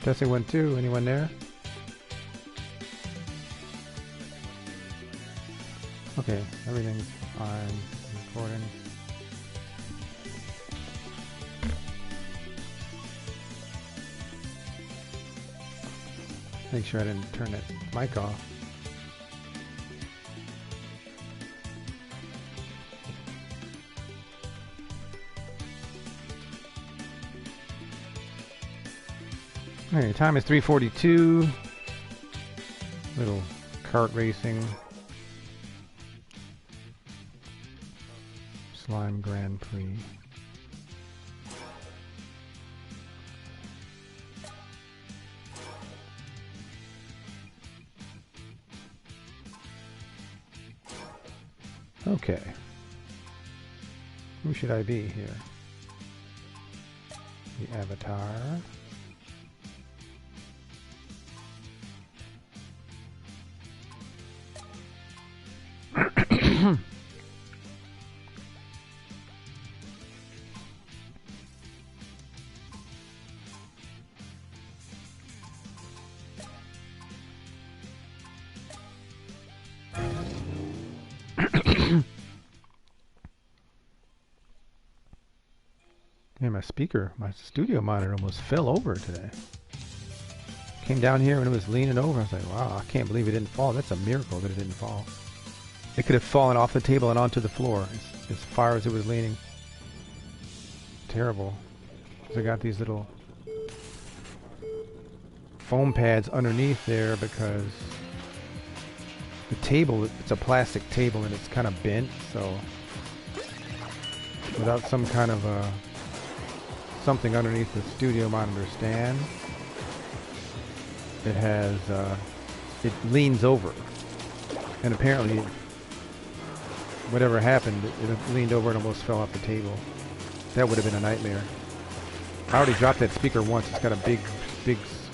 Testing 1, 2. Anyone there? Okay, everything's fine. Recording. Make sure I didn't turn that mic off. Okay, time is 3:42. Little kart racing. Slime Grand Prix. Okay. Who should I be here? The avatar. Yeah, my studio monitor almost fell over today. Came down here and it was leaning over. I was like, wow, I can't believe it didn't fall. That's a miracle that it didn't fall. It could have fallen off the table and onto the floor as far as it was leaning. Terrible. So I got these little foam pads underneath there because the table, it's a plastic table and it's kind of bent, so without some kind of something underneath the studio monitor stand, it has it leans over, and apparently whatever happened, it leaned over and almost fell off the table. That would have been a nightmare. I already dropped that speaker once. It's got a big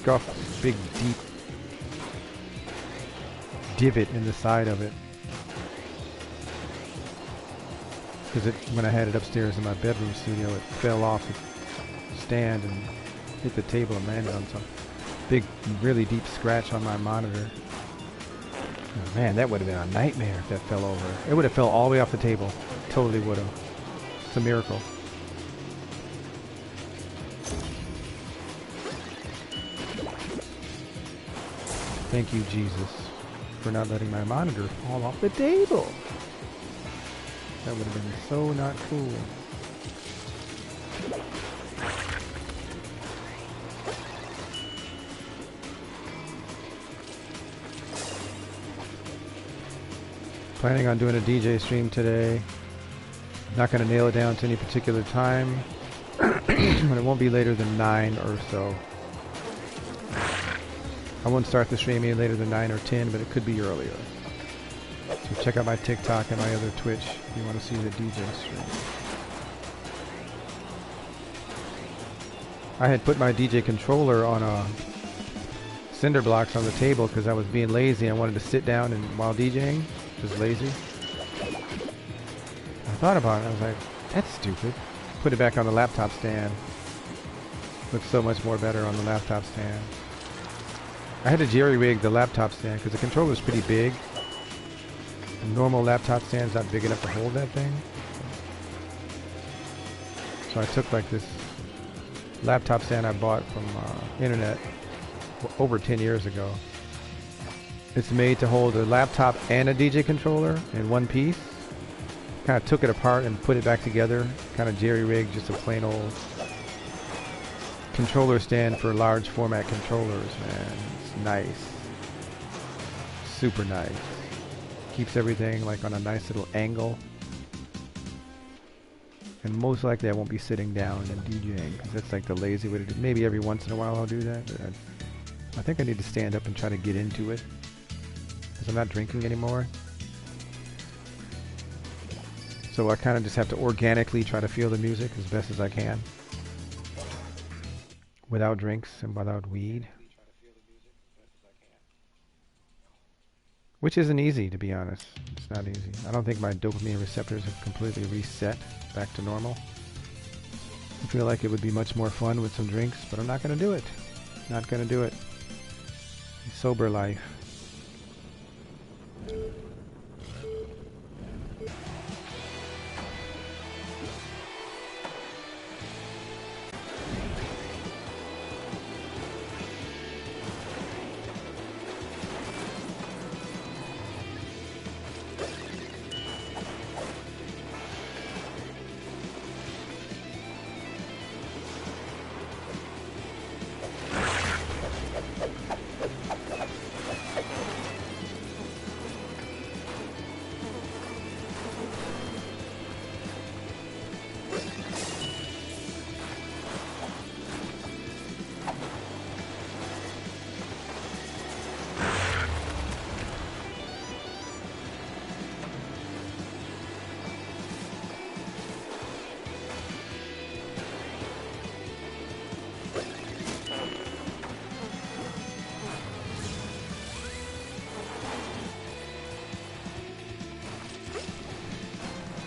scuff, big deep divot in the side of it. Because when I had it upstairs in my bedroom studio, it fell off the stand and hit the table and landed on some big, really deep scratch on my monitor. Oh, man, that would have been a nightmare if that fell over. It would have fell all the way off the table. Totally would have. It's a miracle. Thank you, Jesus, for not letting my monitor fall off the table. That would have been so not cool. Planning on doing a DJ stream today. Not going to nail it down to any particular time, but it won't be later than 9 or so. I won't start the stream any later than 9 or 10, but it could be earlier. So check out my TikTok and my other Twitch if you want to see the DJ stream. I had put my DJ controller on a cinder blocks on the table because I was being lazy. I wanted to sit down and while DJing, just lazy. I thought about it. I was like, that's stupid. Put it back on the laptop stand. Looks so much more better on the laptop stand. I had to jerry-rig the laptop stand because the controller was pretty big. A normal laptop stand's not big enough to hold that thing. So I took like this laptop stand I bought from internet over 10 years ago. It's made to hold a laptop and a DJ controller in one piece. Kind of took it apart and put it back together. Kind of jerry-rigged just a plain old controller stand for large format controllers, man. It's nice. Super nice. Keeps everything like on a nice little angle. And most likely I won't be sitting down and DJing because that's like the lazy way to do it. Maybe every once in a while I'll do that, but I think I need to stand up and try to get into it because I'm not drinking anymore. So I kind of just have to organically try to feel the music as best as I can without drinks and without weed. Which isn't easy, to be honest. It's not easy. I don't think my dopamine receptors have completely reset back to normal. I feel like it would be much more fun with some drinks, but I'm not going to do it. Not gonna do it. Sober life.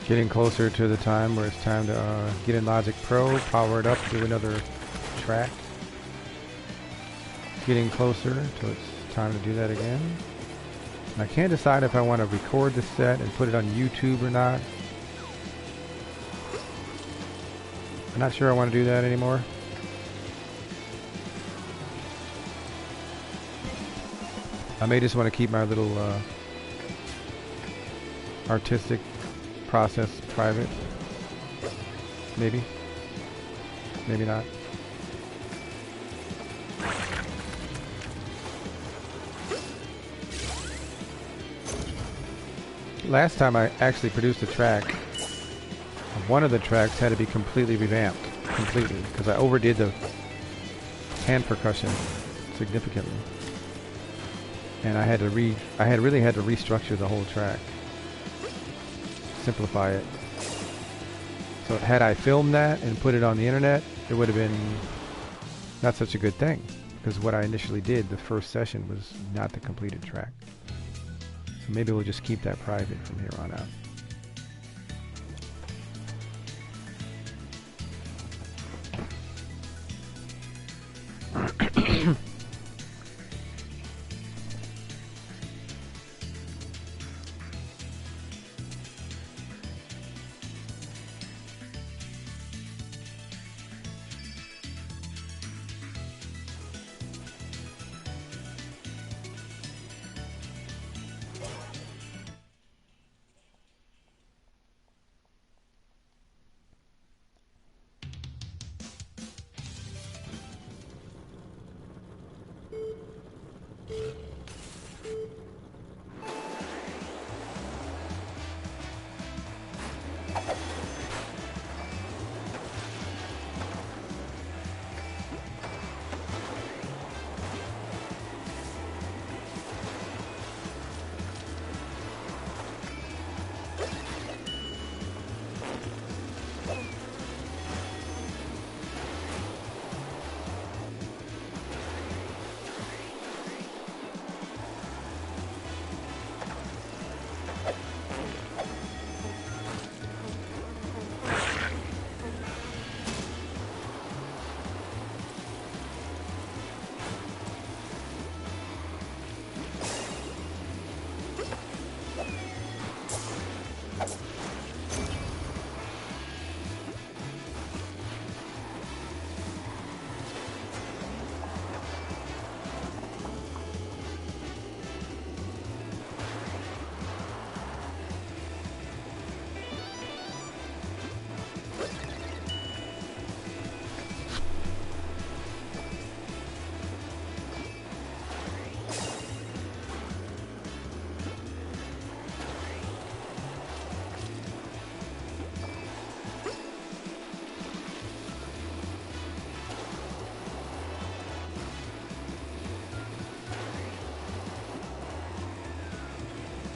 Getting closer to the time where it's time to get in Logic Pro, power it up, do another track. Getting closer till it's time to do that again. And I can't decide if I want to record the set and put it on YouTube or not. I'm not sure I want to do that anymore. I may just want to keep my little artistic process private. Maybe. Maybe not. Last time I actually produced a track, one of the tracks had to be completely revamped. Completely. Because I overdid the hand percussion significantly. And I really had to restructure the whole track. Simplify it. So had I filmed that and put it on the internet, it would have been not such a good thing, because what I initially did, the first session, was not the completed track. So maybe we'll just keep that private from here on out.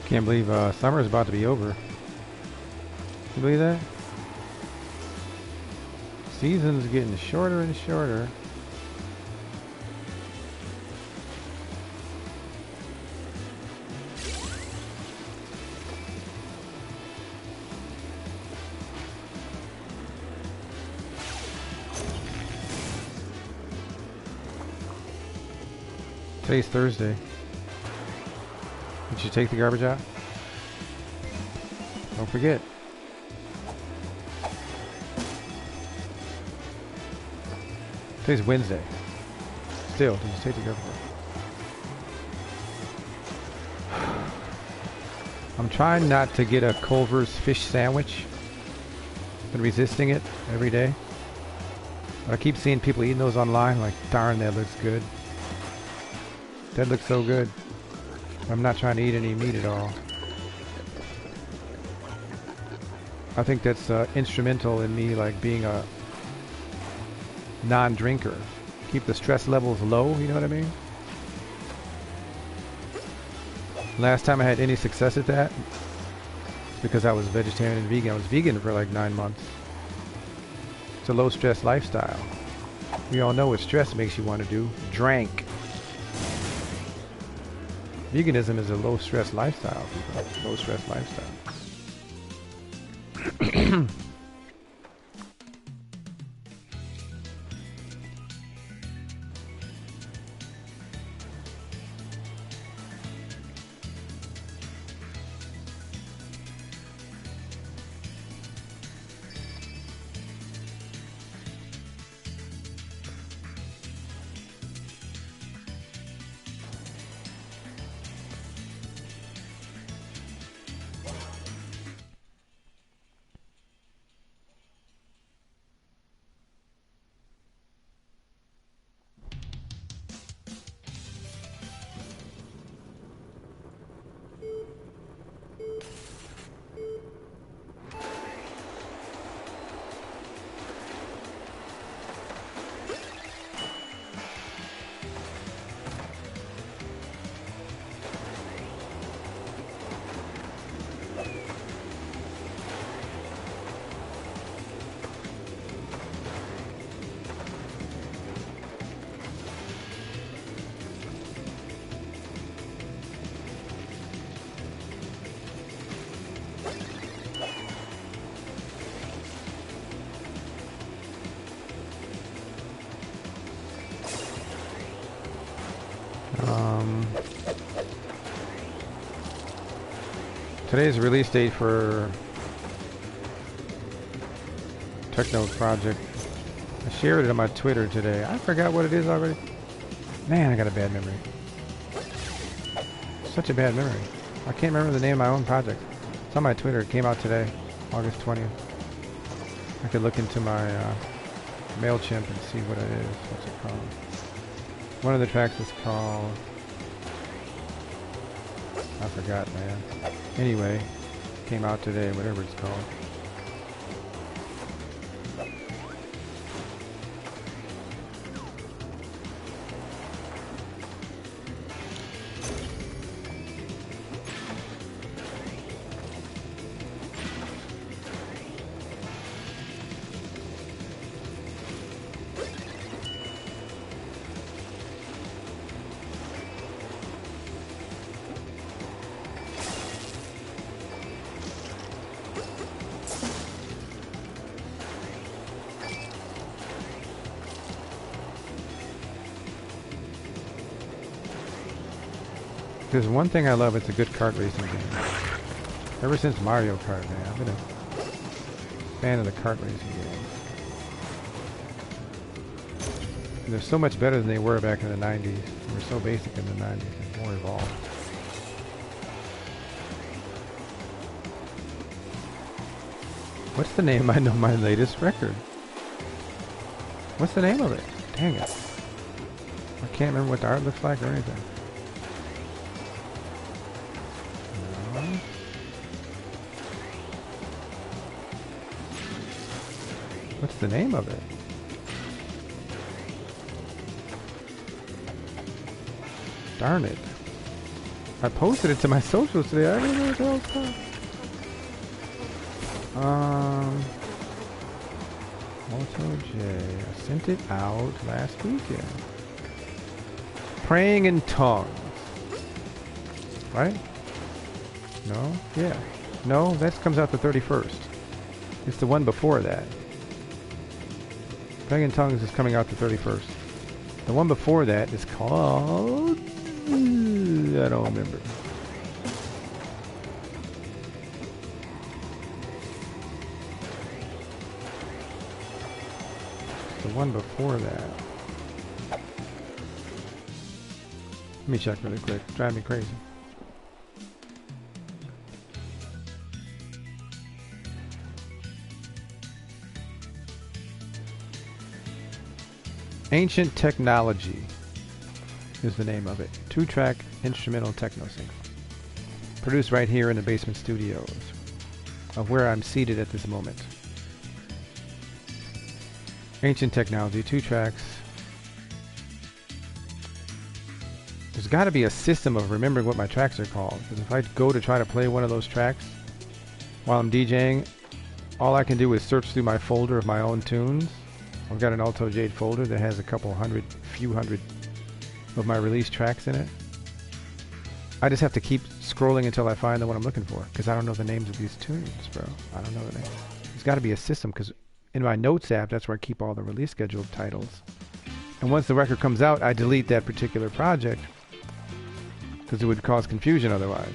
Can't believe summer's about to be over. You believe that? Season's getting shorter and shorter. Today's Thursday. Did you take the garbage out? Don't forget. Today's Wednesday. Still, did you take the garbage out? I'm trying not to get a Culver's fish sandwich. Been resisting it every day. But I keep seeing people eating those online. Like, darn, that looks good. That looks so good. I'm not trying to eat any meat at all. I think that's instrumental in me, like, being a non-drinker. Keep the stress levels low, you know what I mean? Last time I had any success at that, it's because I was vegetarian and vegan. I was vegan for like 9 months. It's a low-stress lifestyle. We all know what stress makes you want to do. Drink. Veganism is a low-stress lifestyle, people. Low-stress lifestyle. Today's release date for Techno Project. I shared it on my Twitter today. I forgot what it is already. Man, I got a bad memory. Such a bad memory. I can't remember the name of my own project. It's on my Twitter. It came out today, August 20th. I could look into my MailChimp and see what it is. What's it called? One of the tracks is called... I forgot, man. Anyway, came out today, whatever it's called. There's one thing I love, it's a good kart racing game. Ever since Mario Kart, man, I've been a fan of the kart racing games. And they're so much better than they were back in the 90s. They were so basic in the 90s and more evolved. What's the name? I know my latest record. What's the name of it? Dang it. I can't remember what the art looks like or anything. What's the name of it? Darn it. I posted it to my socials today. I don't know what the hell it's called. Auto J. I sent it out last weekend. Praying in Tongues. Right? No? Yeah. No, that comes out the 31st. It's the one before that. Praying in Tongues is coming out the 31st. The one before that is called I don't remember. The one before that. Let me check really quick. Drive me crazy. Ancient Technology is the name of it. 2-track instrumental techno single. Produced right here in the basement studios of where I'm seated at this moment. Ancient Technology, 2 tracks. There's got to be a system of remembering what my tracks are called. Because if I go to try to play one of those tracks while I'm DJing, all I can do is search through my folder of my own tunes. I've got an Alto Jade folder that has a few hundred of my released tracks in it. I just have to keep scrolling until I find the one I'm looking for, because I don't know the names of these tunes, bro. I don't know the names. There's got to be a system, because in my Notes app, that's where I keep all the release schedule titles. And once the record comes out, I delete that particular project, because it would cause confusion otherwise.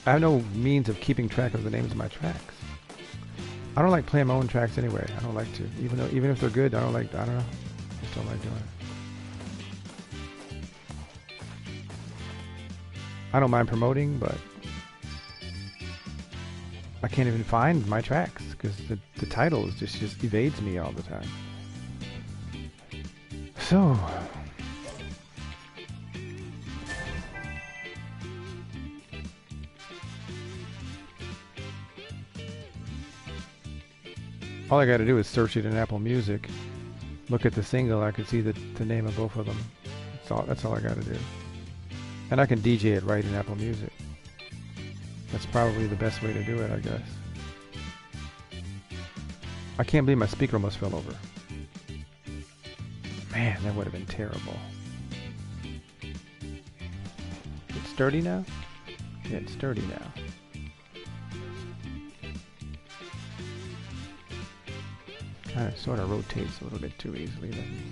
I have no means of keeping track of the names of my tracks. I don't like playing my own tracks anyway. I don't like to. Even if they're good, I don't know. I just don't like doing it. I don't mind promoting, but I can't even find my tracks because the title just evades me all the time. So all I got to do is search it in Apple Music, look at the single, I can see the name of both of them. That's all I got to do. And I can DJ it right in Apple Music. That's probably the best way to do it, I guess. I can't believe my speaker almost fell over. Man, that would have been terrible. It's sturdy now? Yeah, it's sturdy now. Kind of sort of rotates a little bit too easily then.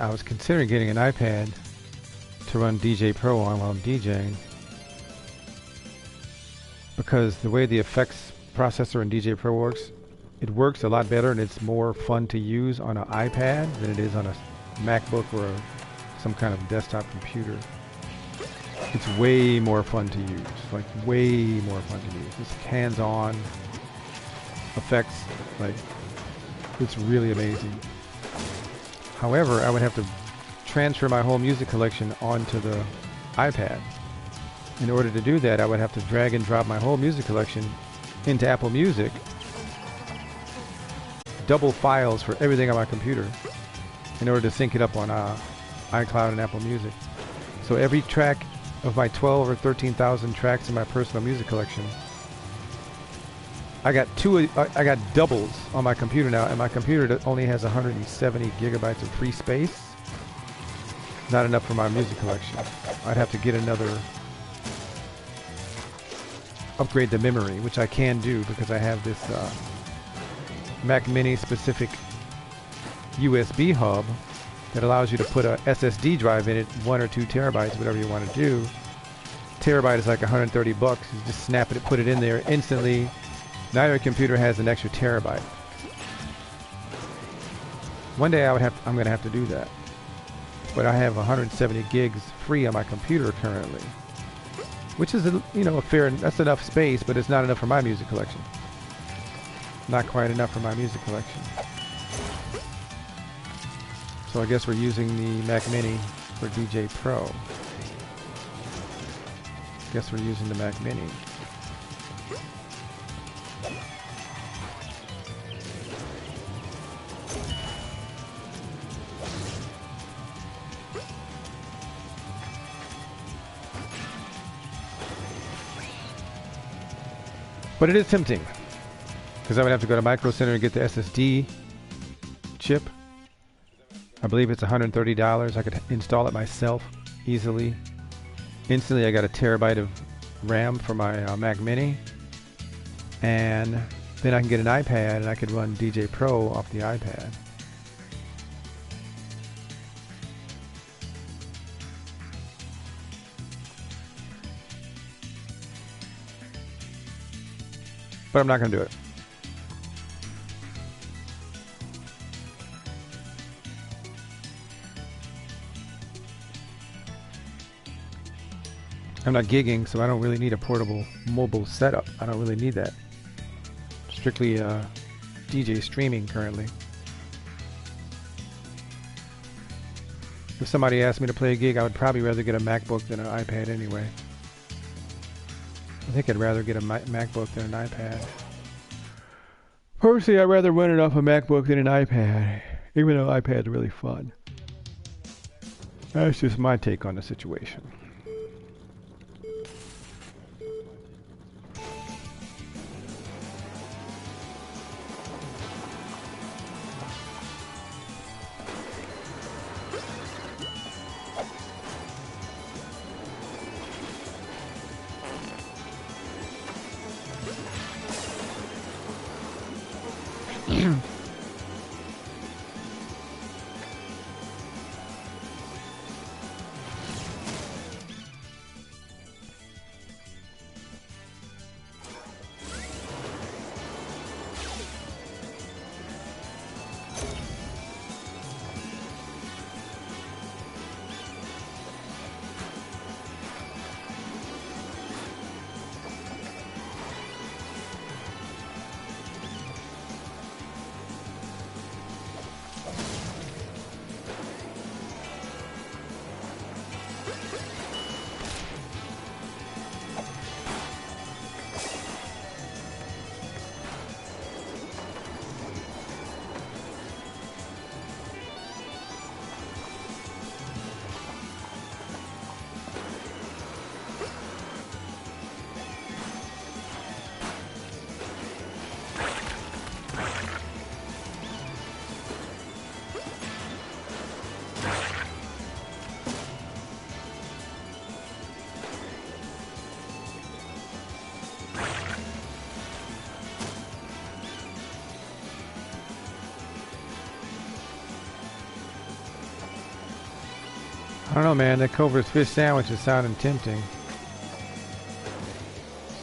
I was considering getting an iPad to run DJ Pro on while I'm DJing, because the way the effects processor in DJ Pro works, it works a lot better and it's more fun to use on an iPad than it is on a MacBook or some kind of desktop computer. It's way more fun to use, like way more fun to use. It's hands-on effects, like it's really amazing. However, I would have to transfer my whole music collection onto the iPad. In order to do that, I would have to drag and drop my whole music collection into Apple Music double files for everything on my computer in order to sync it up on iCloud and Apple Music. So every track of my 12 or 13,000 tracks in my personal music collection, I got doubles on my computer now, and my computer only has 170 gigabytes of free space. Not enough for my music collection. I'd have to get another, upgrade the memory, which I can do because I have this Mac Mini specific USB hub that allows you to put a SSD drive in it, 1 or 2 terabytes, whatever you want to do. Terabyte is like 130 bucks. You just snap it, put it in there instantly. Now your computer has an extra terabyte. One day I'm going to have to do that. But I have 170 gigs free on my computer currently, which is that's enough space, but it's not enough for my music collection. Not quite enough for my music collection. So I guess we're using the Mac Mini for DJ Pro. Guess we're using the Mac Mini. But it is tempting, because I would have to go to Micro Center and get the SSD chip. I believe it's $130. I could install it myself easily. Instantly, I got a terabyte of RAM for my Mac Mini. And then I can get an iPad and I could run DJ Pro off the iPad. But I'm not going to do it. I'm not gigging, so I don't really need a portable mobile setup. I don't really need that. Strictly DJ streaming currently. If somebody asked me to play a gig, I would probably rather get a MacBook than an iPad anyway. I think I'd rather get a MacBook than an iPad. Personally, I'd rather run it off a MacBook than an iPad, even though iPad's really fun. That's just my take on the situation. I don't know, man. That Culver's fish sandwich is sounding tempting.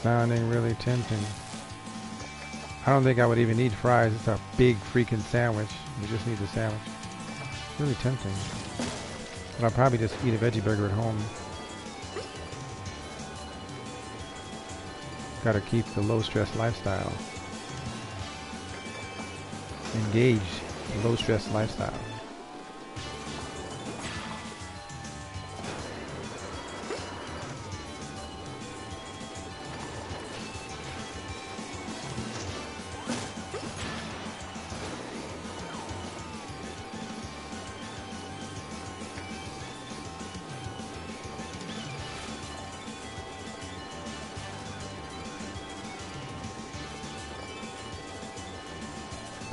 Sounding really tempting. I don't think I would even need fries. It's a big freaking sandwich. You just need the sandwich. It's really tempting. But I'll probably just eat a veggie burger at home. Gotta keep the low stress lifestyle. Engage the low stress lifestyle.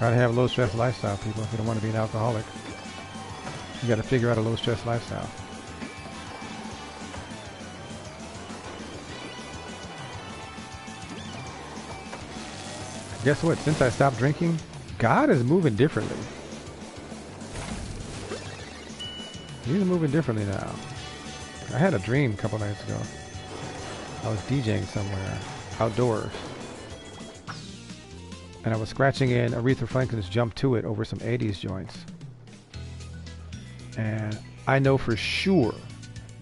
Gotta have a low stress lifestyle, people, if you don't want to be an alcoholic. You gotta figure out a low stress lifestyle. Guess what? Since I stopped drinking, God is moving differently. He's moving differently now. I had a dream a couple nights ago. I was DJing somewhere, outdoors. And I was scratching in Aretha Franklin's Jump to It over some 80s joints. And I know for sure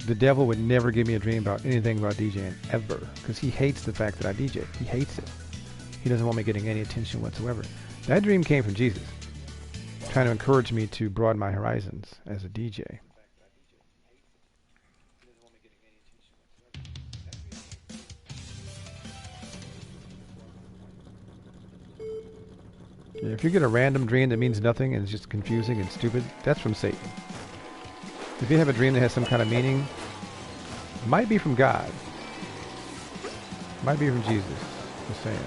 the devil would never give me a dream about anything about DJing, ever. Because he hates the fact that I DJ. He hates it. He doesn't want me getting any attention whatsoever. That dream came from Jesus, trying to encourage me to broaden my horizons as a DJ. If you get a random dream that means nothing and is just confusing and stupid, that's from Satan. If you have a dream that has some kind of meaning, it might be from God. It might be from Jesus. Just saying.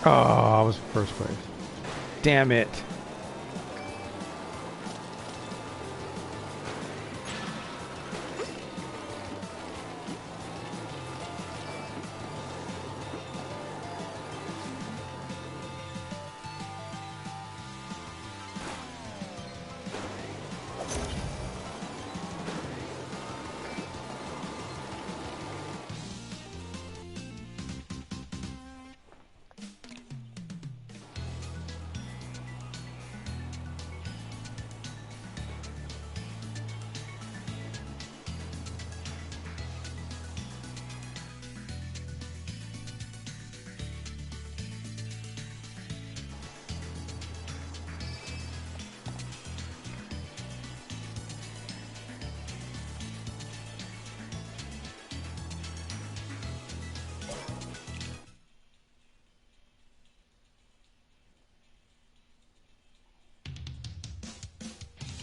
Oh, I was first place. Damn it.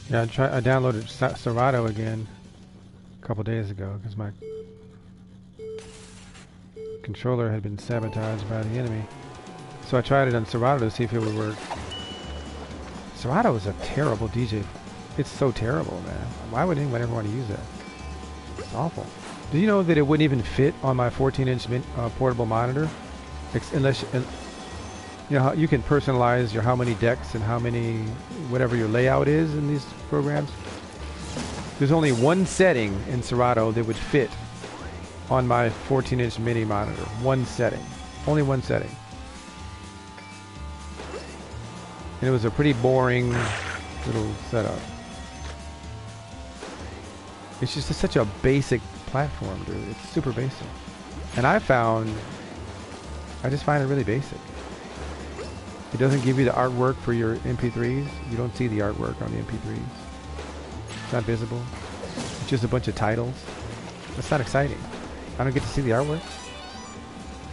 Yeah, I downloaded Serato again a couple days ago because my controller had been sabotaged by the enemy. So I tried it on Serato to see if it would work. Serato is a terrible DJ. It's so terrible, man. Why would anyone ever want to use that? It's awful. Do you know that it wouldn't even fit on my 14-inch portable monitor? Unless you know how you can personalize your how many decks and how many whatever your layout is in these programs. There's only one setting in Serato that would fit on my 14-inch mini monitor. One setting. Only one setting. And it was a pretty boring little setup. It's just such a basic platform, dude. It's super basic. And I just find it really basic. It doesn't give you the artwork for your MP3s. You don't see the artwork on the MP3s. It's not visible. It's just a bunch of titles. That's not exciting. I don't get to see the artwork.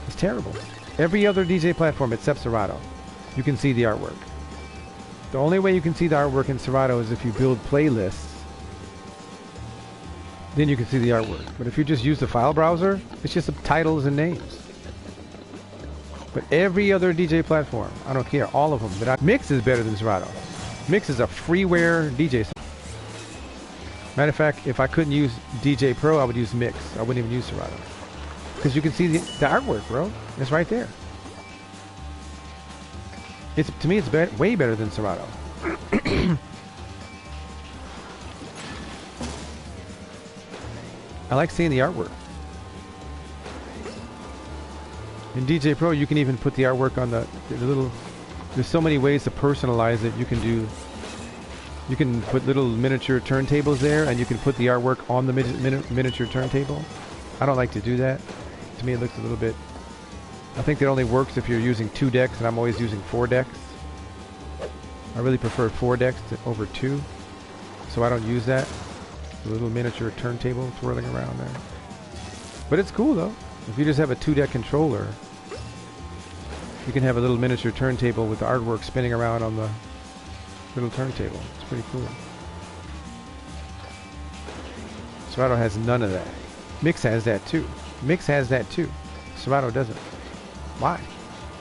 It's terrible. Every other DJ platform except Serato, you can see the artwork. The only way you can see the artwork in Serato is if you build playlists. Then you can see the artwork. But if you just use the file browser, it's just titles and names. But every other DJ platform, I don't care, all of them. But Mix is better than Serato. Mix is a freeware DJ. Matter of fact, if I couldn't use DJ Pro, I would use Mix. I wouldn't even use Serato. Because you can see the artwork, bro. It's right there. To me, it's way better than Serato. I like seeing the artwork. In DJ Pro, you can even put the artwork on the little... There's so many ways to personalize it. You can put little miniature turntables there, and you can put the artwork on the miniature turntable. I don't like to do that. To me, it looks a little bit... I think that only works if you're using 2 decks, and I'm always using 4 decks. I really prefer 4 decks over 2, so I don't use that. The little miniature turntable twirling around there. But it's cool, though. If you just have a 2-deck controller, you can have a little miniature turntable with the artwork spinning around on the little turntable. It's pretty cool. Serato has none of that. Mix has that too. Mix has that too. Serato doesn't. Why?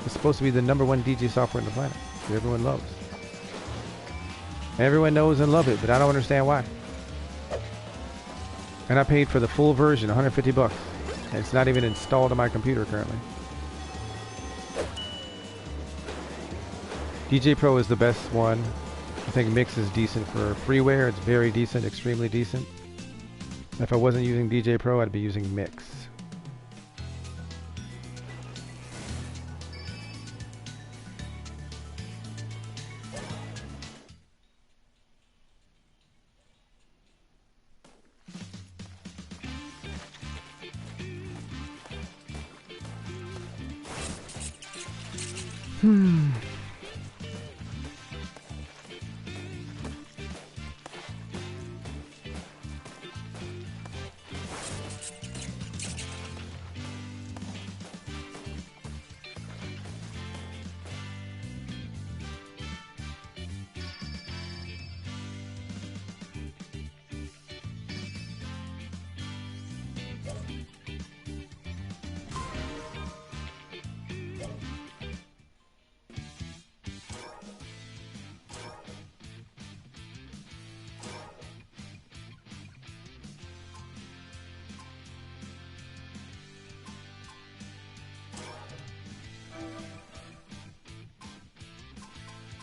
It's supposed to be the #1 DJ software on the planet that everyone loves. Everyone knows and loves it, but I don't understand why. And I paid for the full version, $150. And it's not even installed on my computer currently. DJ Pro is the best one. I think Mix is decent for freeware. It's very decent, extremely decent. If I wasn't using DJ Pro, I'd be using Mix.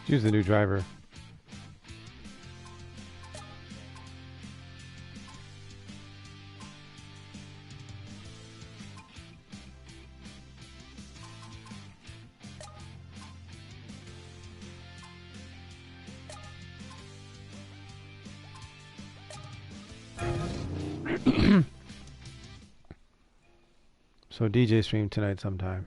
Use the new driver. So DJ stream tonight sometime.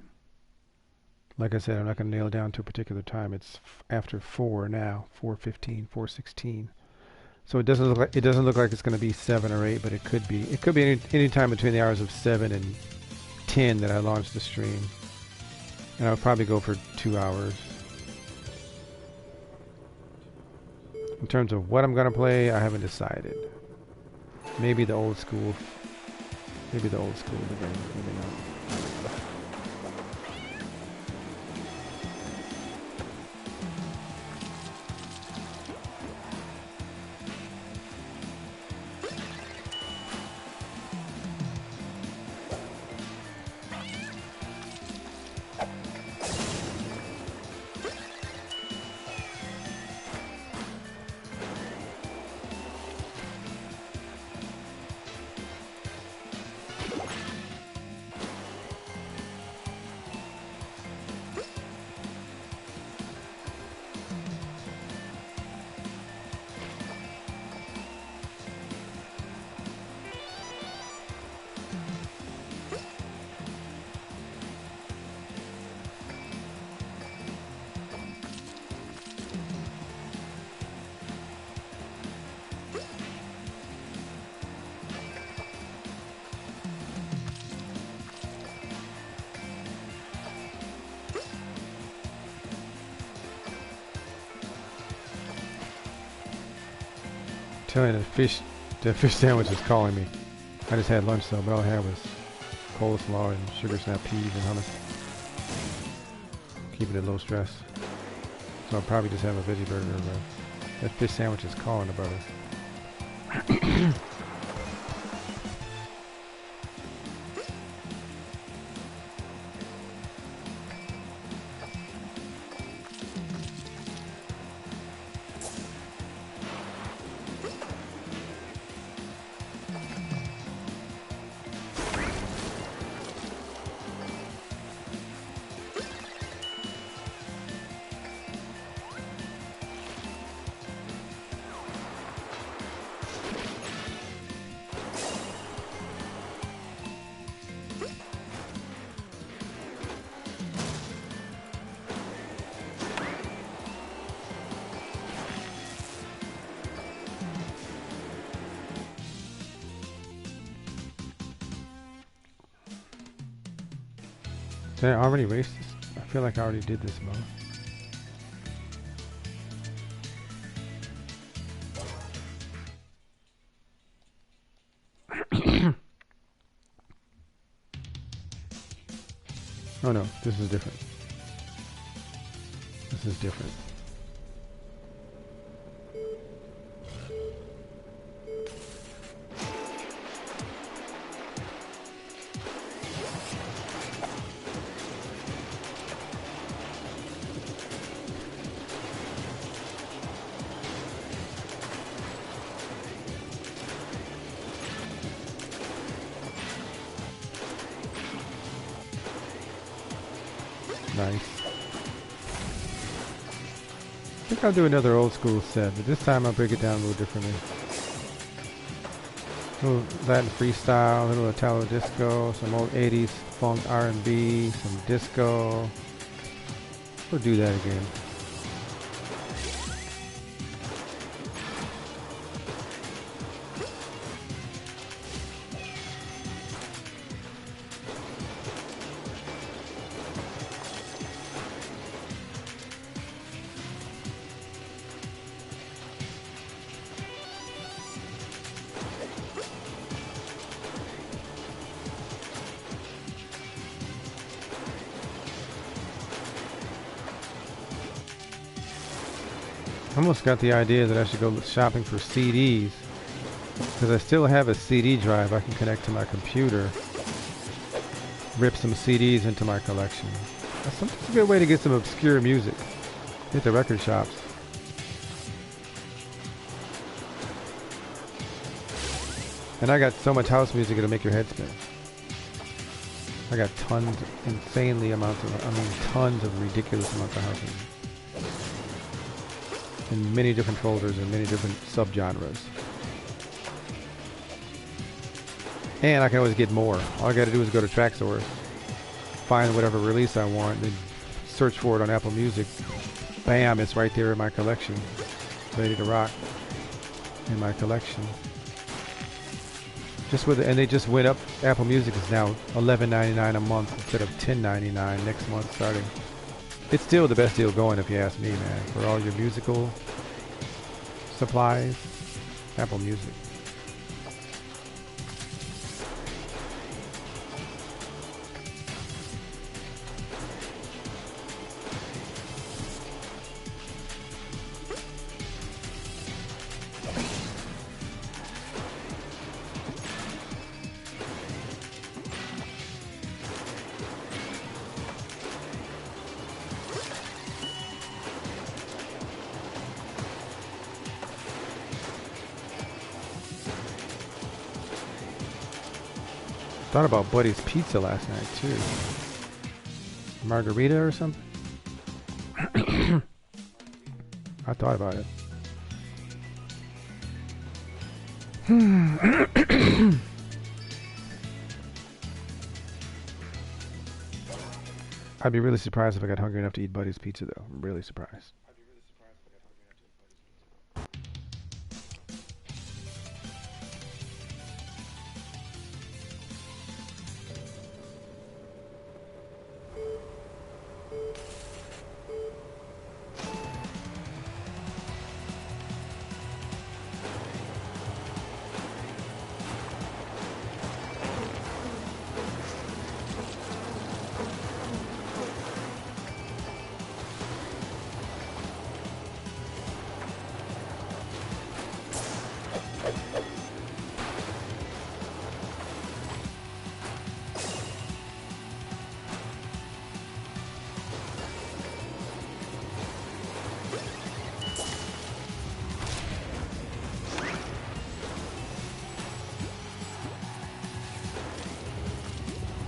Like I said, I'm not going to nail down to a particular time. It's after 4 now, 4:15, 4:16. So it doesn't look like it's going to be 7 or 8, but it could be. It could be any time between the hours of 7 and 10 that I launch the stream. And I'll probably go for 2 hours. In terms of what I'm going to play, I haven't decided. Maybe the old school. Maybe the old school again. Maybe not. telling you, the fish sandwich is calling me. I just had lunch though, but all I had was coleslaw and sugar snap peas and hummus. Keeping it low stress. So I'll probably just have a veggie burger, but that fish sandwich is calling about us. Did I already race this? I feel like I already did this mode. Oh no, this is different. This is different. Nice. I think I'll do another old school set, but this time I'll break it down a little differently. A little Latin freestyle, a little Italo disco, some old 80s funk R&B, some disco. We'll do that again. I almost got the idea that I should go shopping for CDs, because I still have a CD drive I can connect to my computer, rip some CDs into my collection. That's a good way to get some obscure music. Hit the record shops. And I got so much house music it'll make your head spin. I got tons, tons of ridiculous amounts of house music. In many different folders and many different subgenres. And I can always get more. All I gotta do is go to Track Source, find whatever release I want, then search for it on Apple Music. Bam, it's right there in my collection. Ready to rock in my collection. And they just went up. Apple Music is now $11.99 a month instead of $10.99 next month starting. It's still the best deal going if you ask me, man. For all your musical supplies, Apple Music. Thought about Buddy's Pizza last night too. Margarita or something. I thought about it. I'd be really surprised if I got hungry enough to eat Buddy's Pizza though. I'm really surprised.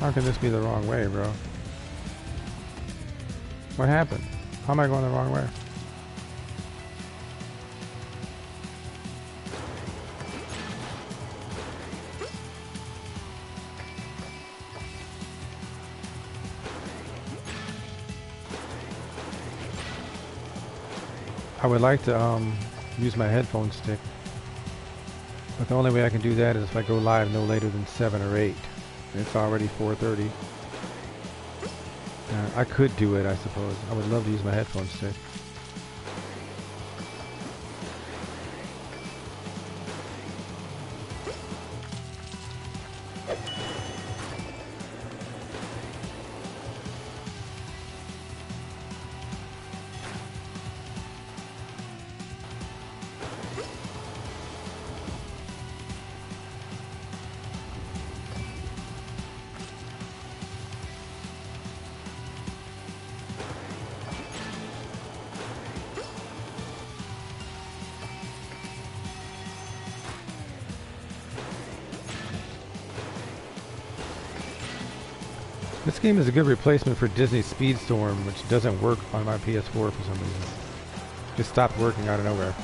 How can this be the wrong way, bro? What happened? How am I going the wrong way? I would like to use my headphone stick, but the only way I can do that is if I go live no later than 7 or 8. It's already 4:30. I could do it, I suppose. I would love to use my headphone stick. This game is a good replacement for Disney Speedstorm, which doesn't work on my PS4 for some reason. Just stopped working out of nowhere.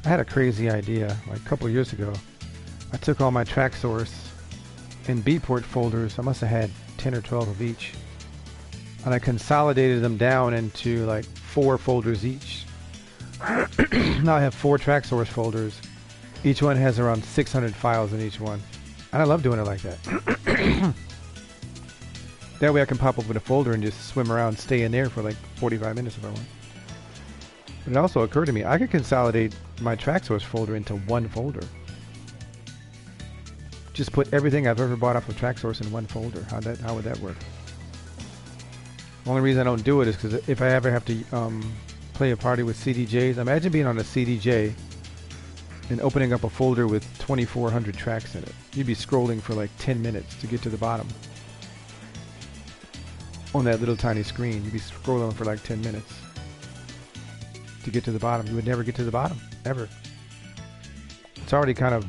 I had a crazy idea like a couple years ago. I took all my track source and beatport folders. I must have had 10 or 12 of each, and I consolidated them down into like 4 folders each. Now I have 4 track source folders. Each one has around 600 files in each one, and I love doing it like that. That way I can pop open a folder and just swim around, stay in there for like 45 minutes if I want. But it also occurred to me I could consolidate my track source folder into one folder. Just put everything I've ever bought off of track source in one folder. How would that work? The only reason I don't do it is because if I ever have to play a party with CDJs, imagine being on a CDJ and opening up a folder with 2,400 tracks in it. You'd be scrolling for like 10 minutes to get to the bottom. On that little tiny screen, you'd be scrolling for like 10 minutes to get to the bottom. You would never get to the bottom, ever. It's already kind of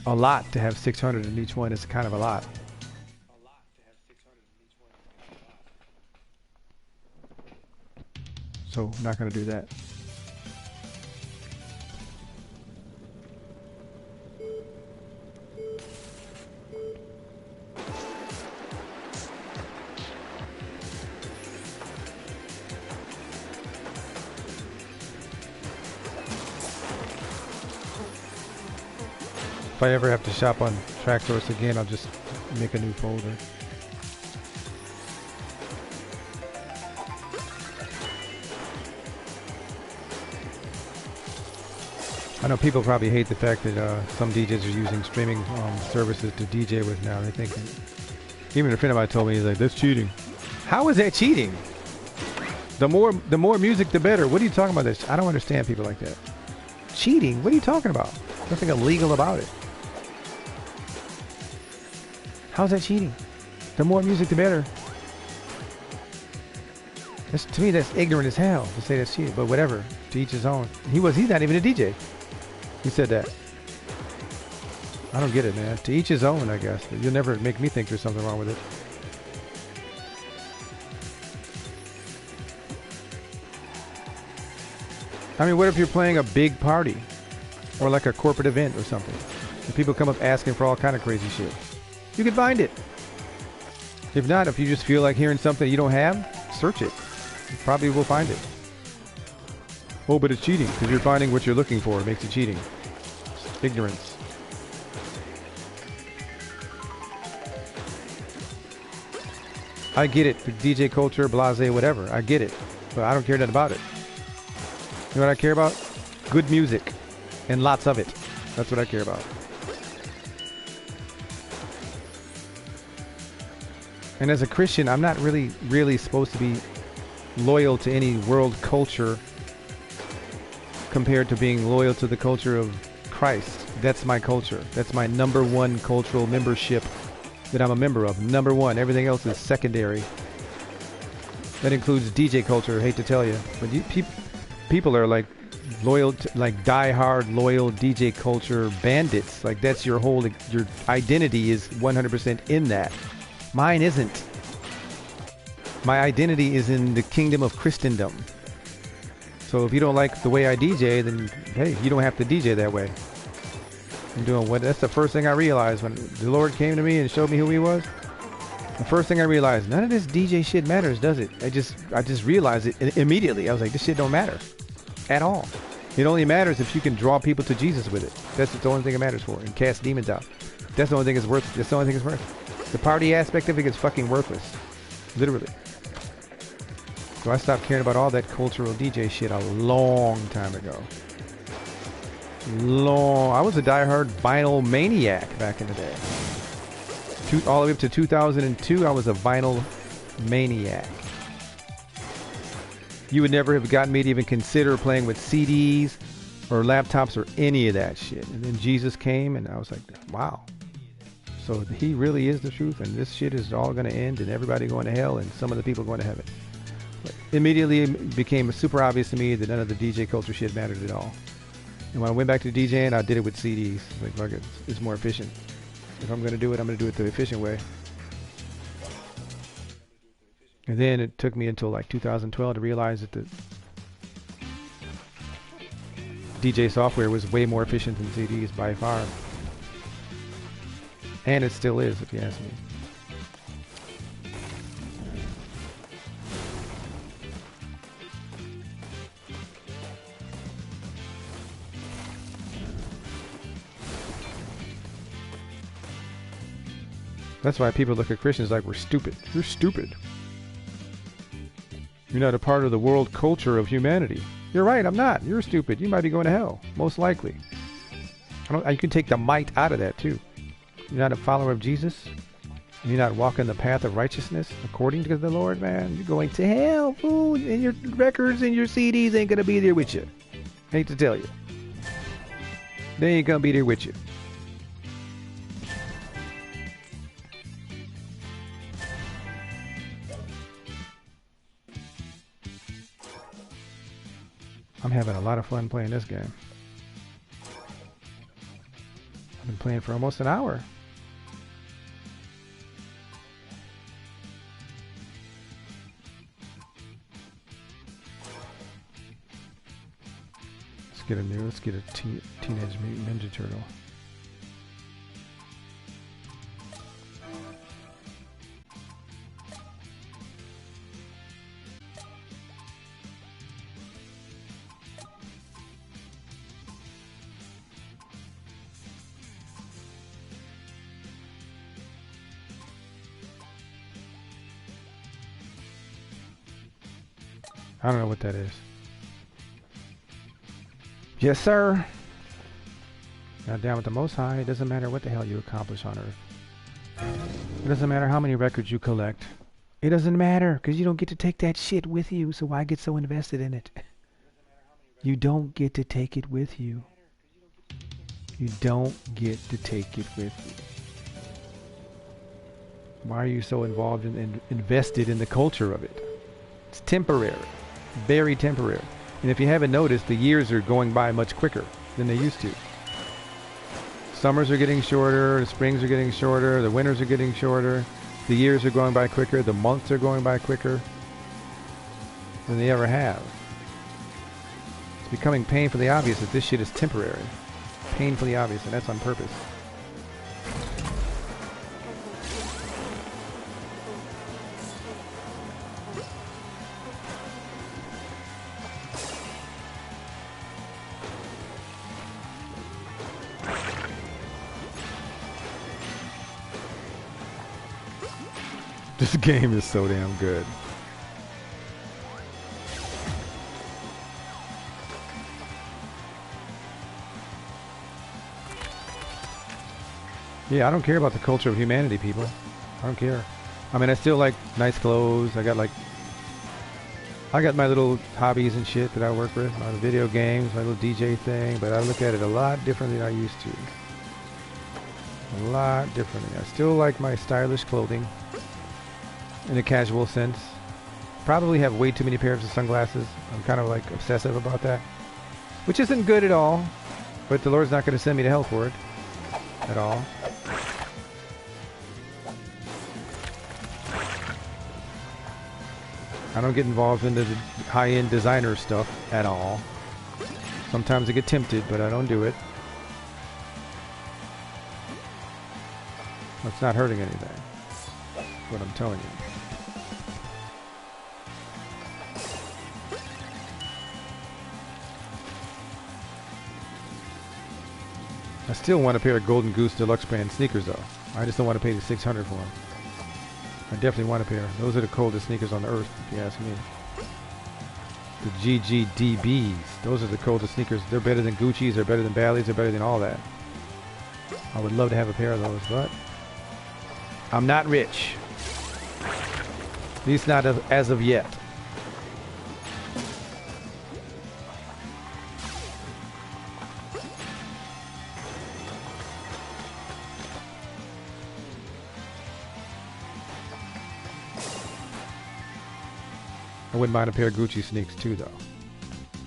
a lot to have 600 in each one. It's kind of a lot. So I'm not going to do that. If I ever have to shop on TrackSource again, I'll just make a new folder. I know people probably hate the fact that some DJs are using streaming services to DJ with now. They think, even a friend of mine told me, he's like, that's cheating. How is that cheating? The more music, the better. What are you talking about? This? I don't understand people like that. Cheating? What are you talking about? Nothing illegal about it. How's that cheating? The more music, the better. To me, that's ignorant as hell to say that's cheating. But whatever, to each his own. He's not even a DJ. He said that. I don't get it, man. To each his own, I guess. You'll never make me think there's something wrong with it. I mean, what if you're playing a big party or like a corporate event or something. And people come up asking for all kind of crazy shit. You can find it. If not, if you just feel like hearing something you don't have, search it. You probably will find it. Oh, but it's cheating because you're finding what you're looking for. It makes it cheating. It's ignorance. I get it. The DJ culture, blase, whatever. I get it. But I don't care nothing about it. You know what I care about? Good music. And lots of it. That's what I care about. And as a Christian, I'm not really supposed to be loyal to any world culture compared to being loyal to the culture of Christ. That's my culture. That's my number one cultural membership that I'm a member of. Number one. Everything else is secondary. That includes DJ culture, I hate to tell you. But people are like loyal, like die-hard loyal DJ culture bandits. Like that's your identity is 100% in that. Mine isn't. My identity is in the kingdom of Christendom. So if you don't like the way I DJ, then hey, you don't have to DJ that way. I'm doing what? That's the first thing I realized when the Lord came to me and showed me who He was. The first thing I realized, none of this DJ shit matters, does it? I just realized it immediately. I was like, this shit don't matter at all. It only matters if you can draw people to Jesus with it. That's the only thing it matters for, and cast demons out. That's the only thing it's worth. That's the only thing it's worth. The party aspect of it is fucking worthless, literally. So I stopped caring about all that cultural DJ shit a long time ago. I was a diehard vinyl maniac back in the day. All the way up to 2002, I was a vinyl maniac. You would never have gotten me to even consider playing with CDs or laptops or any of that shit. And then Jesus came, and I was like, wow. So He really is the truth, and this shit is all going to end, and everybody going to hell, and some of the people going to heaven. But immediately it became super obvious to me that none of the DJ culture shit mattered at all. And when I went back to DJing, I did it with CDs. Like, fuck it, it's more efficient. If I'm going to do it, I'm going to do it the efficient way. And then it took me until like 2012 to realize that the DJ software was way more efficient than CDs by far. And it still is, if you ask me. That's why people look at Christians like we're stupid. You're stupid. You're not a part of the world culture of humanity. You're right, I'm not. You're stupid. You might be going to hell, most likely. You can take the might out of that too. You're not a follower of Jesus. You're not walking the path of righteousness according to the Lord, man. You're going to hell, fool. And your records and your CDs ain't going to be there with you. Hate to tell you. They ain't going to be there with you. I'm having a lot of fun playing this game. I've been playing for almost an hour. Let's get a Teenage Mutant Ninja Turtle. I don't know what that is. Yes, sir. Now down with the Most High, it doesn't matter what the hell you accomplish on Earth. It doesn't matter how many records you collect. It doesn't matter, because you don't get to take that shit with you, so why get so invested in it? You don't get to take it with you. You don't get to take it with you. Why are you so involved and invested in the culture of it? It's temporary. Very temporary. And if you haven't noticed, the years are going by much quicker than they used to. Summers are getting shorter, the springs are getting shorter, the winters are getting shorter, the years are going by quicker, the months are going by quicker than they ever have. It's becoming painfully obvious that this shit is temporary. painfully obvious, and that's on purpose. This game is so damn good. Yeah, I don't care about the culture of humanity, people. I don't care. I mean, I still like nice clothes. I got my little hobbies and shit that I work with, my video games, my little DJ thing, but I look at it a lot differently than I used to. A lot differently. I still like my stylish clothing in a casual sense. Probably have way too many pairs of sunglasses. I'm kind of like obsessive about that, which isn't good at all, but the Lord's not going to send me to hell for it at all. I don't get involved in the high-end designer stuff at all. Sometimes I get tempted, but I don't do it. It's not hurting anything. That's what I'm telling you. I still want a pair of Golden Goose Deluxe brand sneakers though. I just don't want to pay the $600 for them. I definitely want a pair. Those are the coldest sneakers on the earth, if you ask me. The GGDBs. Those are the coldest sneakers. They're better than Gucci's. They're better than Bally's. They're better than all that. I would love to have a pair of those, but I'm not rich. At least not as of yet. I wouldn't mind a pair of Gucci sneaks too, though.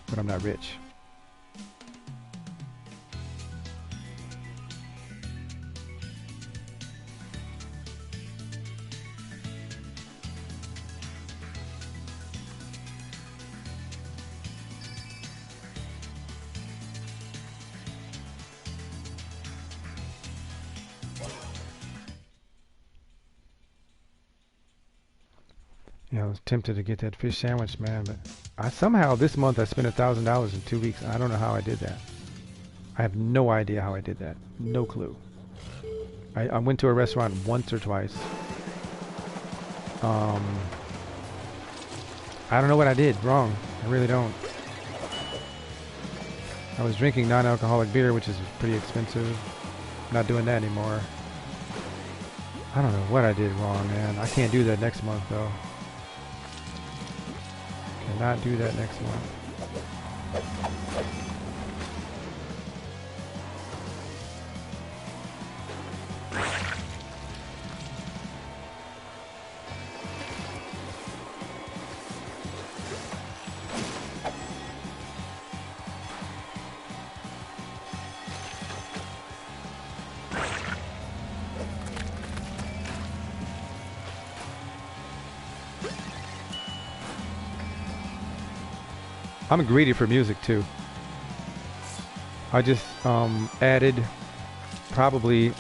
But I'm not rich. Yeah, I was tempted to get that fish sandwich, man, but somehow this month I spent $1,000 in 2 weeks. I don't know how I did that. I have no idea how I did that. No clue. I went to a restaurant once or twice. I don't know what I did wrong. I really don't. I was drinking non-alcoholic beer, which is pretty expensive. I'm not doing that anymore. I don't know what I did wrong, man. I can't do that next month, though. Cannot do that next month. I'm greedy for music too. I just added probably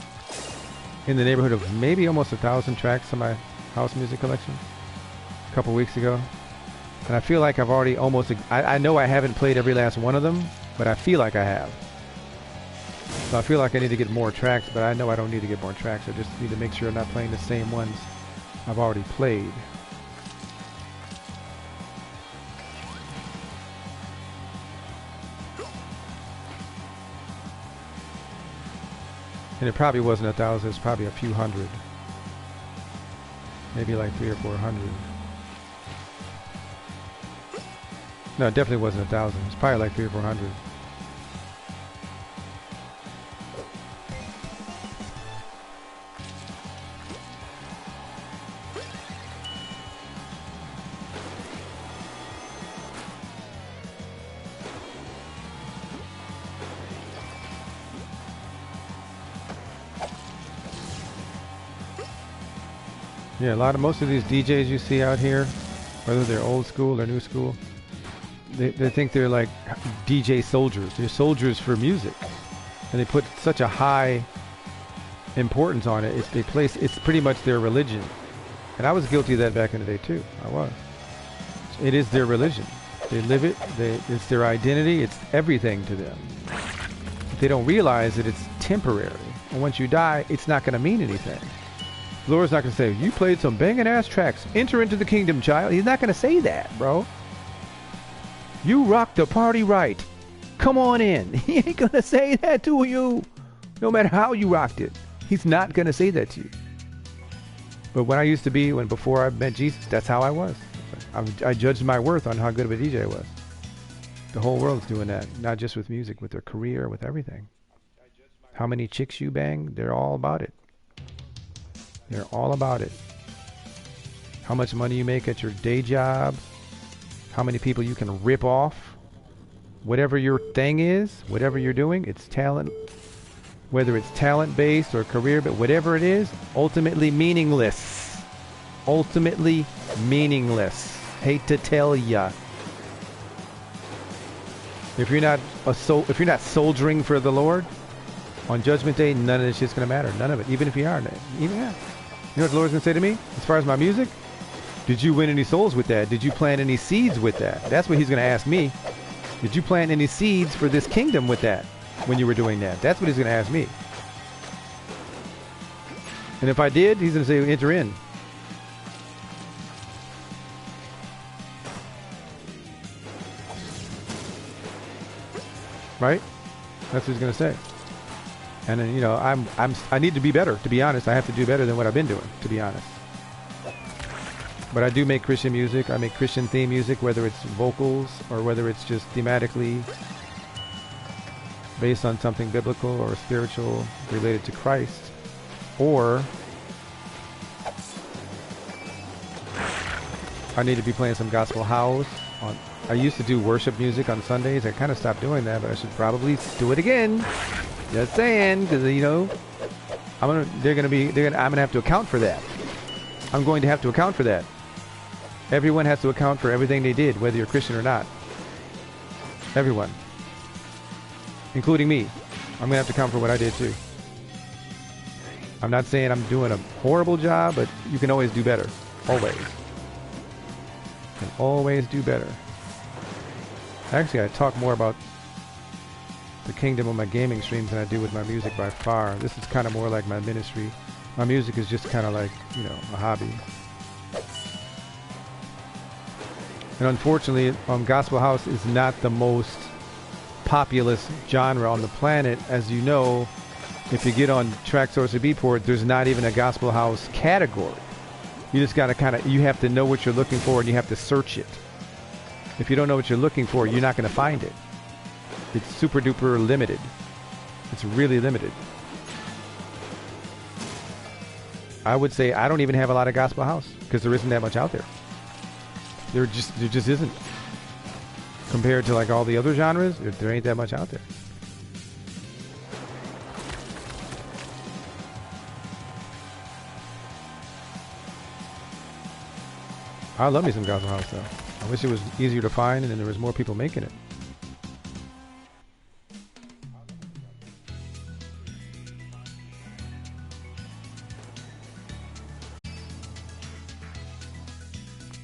in the neighborhood of maybe almost 1,000 tracks to my house music collection a couple weeks ago. And I feel like I've already almost, I know I haven't played every last one of them, but I feel like I have. So I feel like I need to get more tracks, but I know I don't need to get more tracks. I just need to make sure I'm not playing the same ones I've already played. And it probably wasn't 1,000, it's probably a few hundred. Maybe like 300 or 400. No, it definitely wasn't 1,000. It's probably like 300 or 400. Yeah, most of these DJs you see out here, whether they're old school or new school, they think they're like DJ soldiers. They're soldiers for music. and they put such a high importance on it. It's pretty much their religion. And I was guilty of that back in the day too. I was. It is their religion. They live it. It's their identity. It's everything to them. They don't realize that it's temporary. And once you die, it's not going to mean anything. The Lord's not going to say, you played some banging ass tracks. Enter into the kingdom, child. He's not going to say that, bro. You rocked the party right. Come on in. He ain't going to say that to you. No matter how you rocked it. He's not going to say that to you. But when I used to be, before I met Jesus, that's how I was. I judged my worth on how good of a DJ I was. The whole world's doing that. Not just with music, with their career, with everything. How many chicks you bang, they're all about it. They're all about it. How much money you make at your day job. How many people you can rip off. Whatever your thing is, whatever you're doing, it's talent. Whether it's talent-based or career, but whatever it is, ultimately meaningless. Ultimately meaningless. Hate to tell ya. If you're not soldiering for the Lord on Judgment Day, none of this shit's gonna matter. None of it. Even if you are, you know what the Lord's gonna say to me as far as my music? Did you win any souls with that? Did you plant any seeds with that? That's what He's gonna ask me. Did you plant any seeds for this kingdom with that when you were doing that? That's what He's gonna ask me. And if I did, He's gonna say, enter in. Right? That's what He's gonna say. And then, you know, I need to be better. To be honest, I have to do better than what I've been doing. To be honest. But I do make Christian music. I make Christian theme music, whether it's vocals or whether it's just thematically based on something biblical or spiritual related to Christ, or I need to be playing some gospel house. I used to do worship music on Sundays. I kind of stopped doing that, but I should probably do it again. Just saying, because you know, I'm gonna have to account for that. I'm going to have to account for that. Everyone has to account for everything they did, whether you're Christian or not. Everyone, including me. I'm gonna have to account for what I did too. I'm not saying I'm doing a horrible job, but you can always do better. Always. You can always do better. Actually, I talk more about the kingdom on my gaming streams than I do with my music by far. This is kind of more like my ministry. My music is just kind of like, you know, a hobby. And unfortunately, gospel house is not the most populous genre on the planet. As you know, if you get on Tracksource or Beatport, there's not even a gospel house category. You just gotta you have to know what you're looking for and you have to search it. If you don't know what you're looking for, you're not gonna find it. It's super duper limited. It's really limited. I would say I don't even have a lot of gospel house because there isn't that much out there. There just isn't. Compared to like all the other genres, there ain't that much out there. I love me some gospel house though. I wish it was easier to find and then there was more people making it.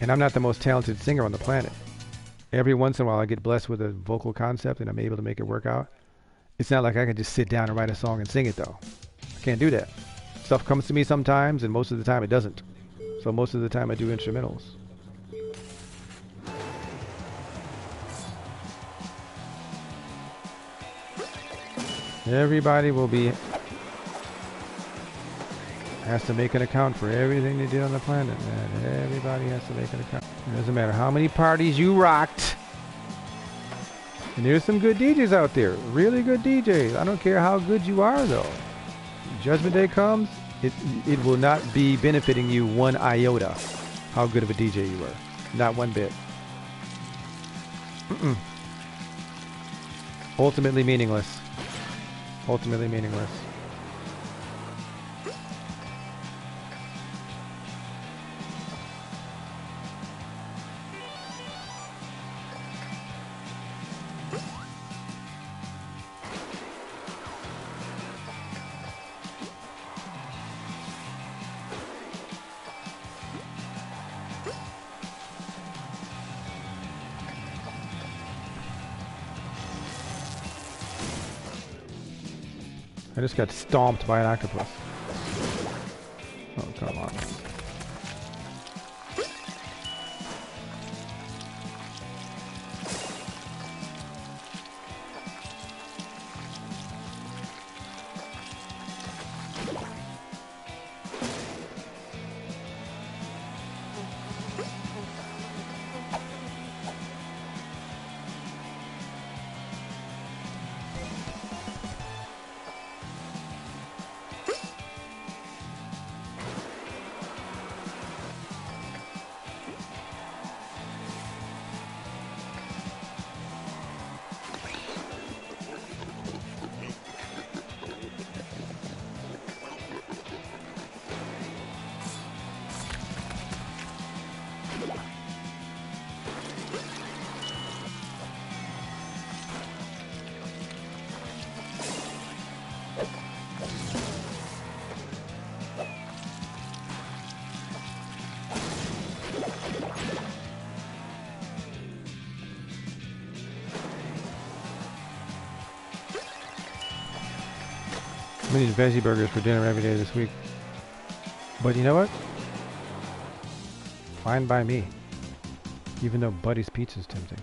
And I'm not the most talented singer on the planet. Every once in a while I get blessed with a vocal concept and I'm able to make it work out. It's not like I can just sit down and write a song and sing it though. I can't do that. Stuff comes to me sometimes and most of the time it doesn't. So most of the time I do instrumentals. Everybody has to make an account for everything they did on the planet, man. Everybody has to make an account. It doesn't matter how many parties you rocked. And there's some good DJs out there. Really good DJs. I don't care how good you are, though. Judgment Day comes, it will not be benefiting you one iota how good of a DJ you were. Not one bit. Ultimately meaningless. Ultimately meaningless. I just got stomped by an octopus. Oh, come on. I'm eating veggie burgers for dinner every day this week. But you know what? Fine by me. Even though Buddy's Pizza is tempting.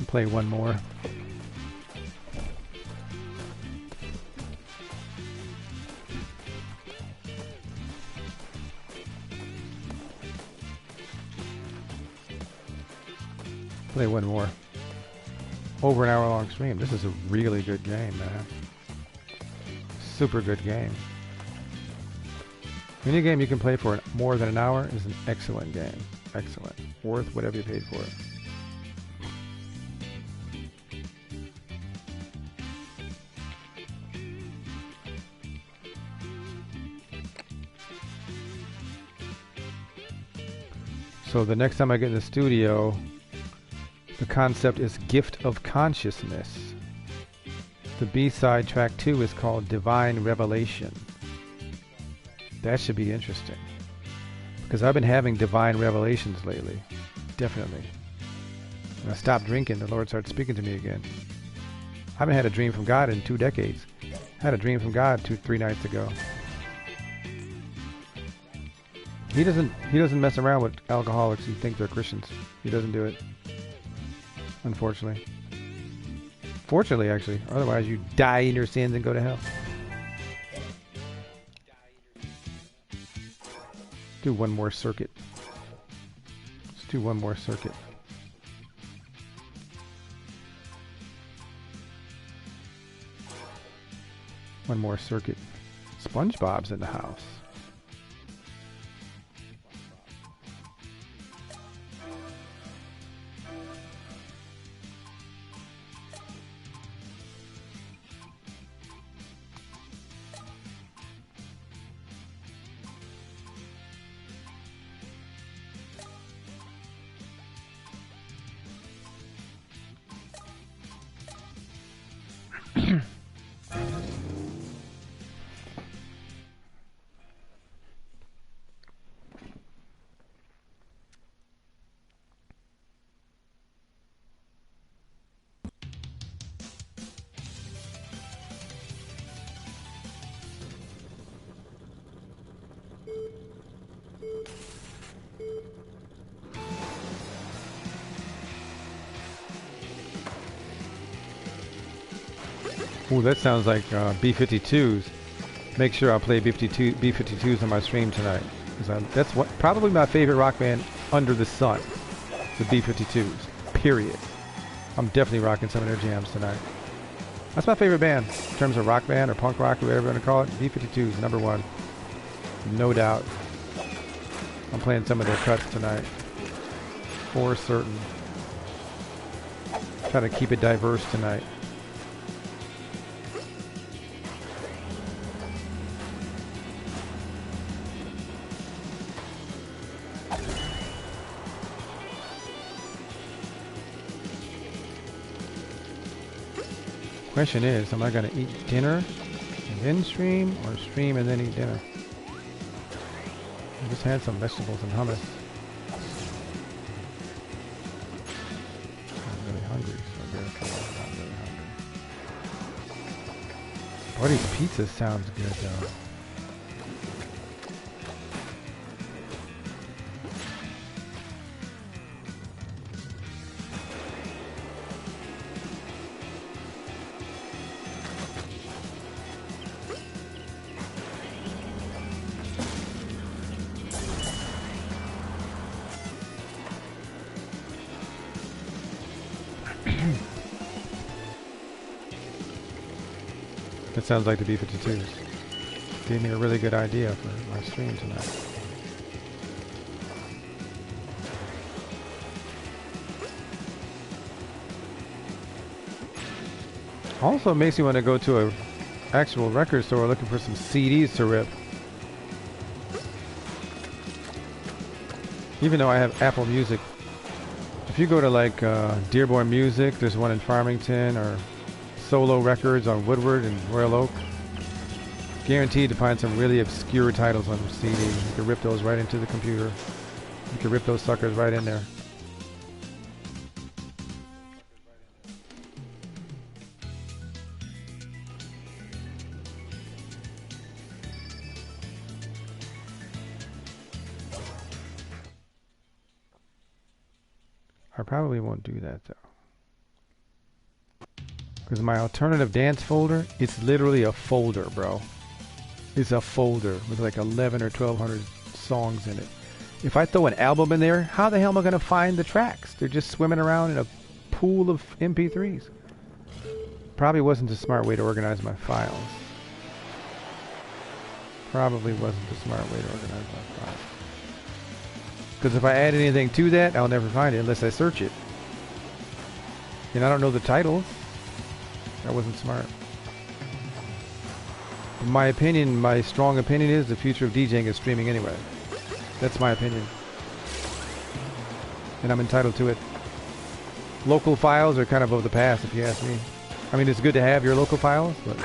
Play one more. Play one more. Over an hour long stream. This is a really good game, man. Super good game. Any game you can play for more than an hour is an excellent game. Excellent. Worth whatever you paid for it. So the next time I get in the studio, the concept is Gift of Consciousness. The B-side track 2 is called Divine Revelation. That should be interesting. Because I've been having divine revelations lately. Definitely. When I stopped drinking, the Lord started speaking to me again. I haven't had a dream from God in 2 decades. I had a dream from God 3 nights ago. He doesn't mess around with alcoholics who think they're Christians. He doesn't do it. Unfortunately. Fortunately, actually. Otherwise, you die in your sins and go to hell. Do one more circuit. Let's do one more circuit. One more circuit. SpongeBob's in the house. Ooh, that sounds like B-52s. Make sure I'll play B-52s on my stream tonight. That's probably my favorite rock band under the sun. The B-52s. Period. I'm definitely rocking some of their jams tonight. That's my favorite band in terms of rock band or punk rock, whatever you want to call it. B-52s, #1. No doubt. I'm playing some of their cuts tonight. For certain. Try to keep it diverse tonight. Question is, am I going to eat dinner and then stream, or stream and then eat dinner? I just had some vegetables and hummus. I'm really hungry, so I better come out. I'm really hungry. Buddy's pizza sounds good though. That sounds like the B-52s. Gave me a really good idea for my stream tonight. Also, it makes me want to go to a actual record store looking for some CDs to rip. Even though I have Apple Music. If you go to like Dearborn Music, there's one in Farmington, or Solo Records on Woodward and Royal Oak. Guaranteed to find some really obscure titles on CD. You can rip those right into the computer. You can rip those suckers right in there. I probably won't do that though. Because my alternative dance folder, it's literally a folder, bro. It's a folder with like 11 or 1200 songs in it. If I throw an album in there, how the hell am I going to find the tracks? They're just swimming around in a pool of MP3s. Probably wasn't a smart way to organize my files. Probably wasn't a smart way to organize my files. Because if I add anything to that, I'll never find it unless I search it. And I don't know the titles. That wasn't smart. My opinion, my strong opinion is the future of DJing is streaming anyway. That's my opinion. And I'm entitled to it. Local files are kind of the past, if you ask me. I mean, it's good to have your local files, but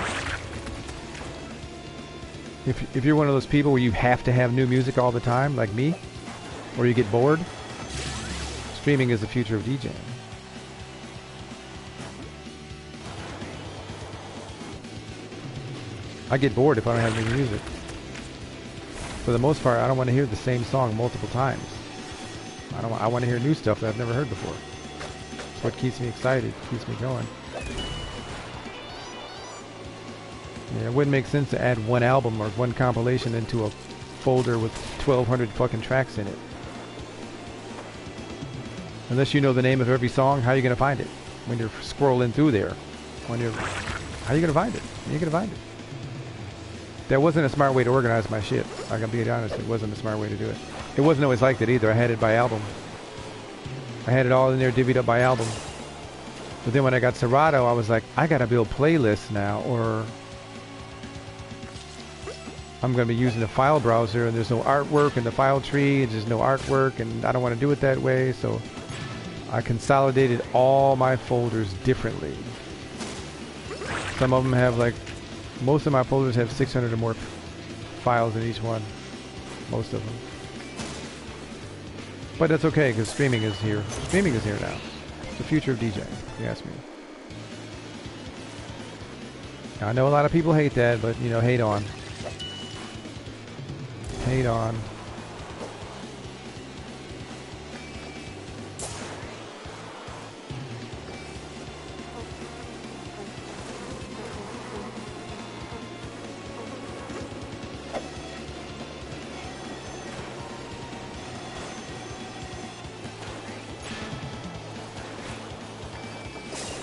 if you're one of those people where you have to have new music all the time, like me, or you get bored, streaming is the future of DJing. I get bored if I don't have new music. For the most part, I don't want to hear the same song multiple times. I want to hear new stuff that I've never heard before. It's what keeps me excited, keeps me going. Yeah, it wouldn't make sense to add one album or one compilation into a folder with 1200 fucking tracks in it. Unless you know the name of every song, how are you going to find it? When you're scrolling through there. How are you going to find it? How are you going to find it? That wasn't a smart way to organize my shit. I can be honest, it wasn't a smart way to do it. It wasn't always like that either. I had it by album. I had it all in there divvied up by album. But then when I got Serato, I was like, I gotta build playlists now, or I'm gonna be using the file browser and there's no artwork in the file tree, and there's no artwork, and I don't want to do it that way, so I consolidated all my folders differently. Some of them have like, most of my folders have 600 or more files in each one. Most of them. But that's okay, because streaming is here. Streaming is here now. It's the future of DJing, if you ask me. Now, I know a lot of people hate that, but, you know, hate on. Hate on.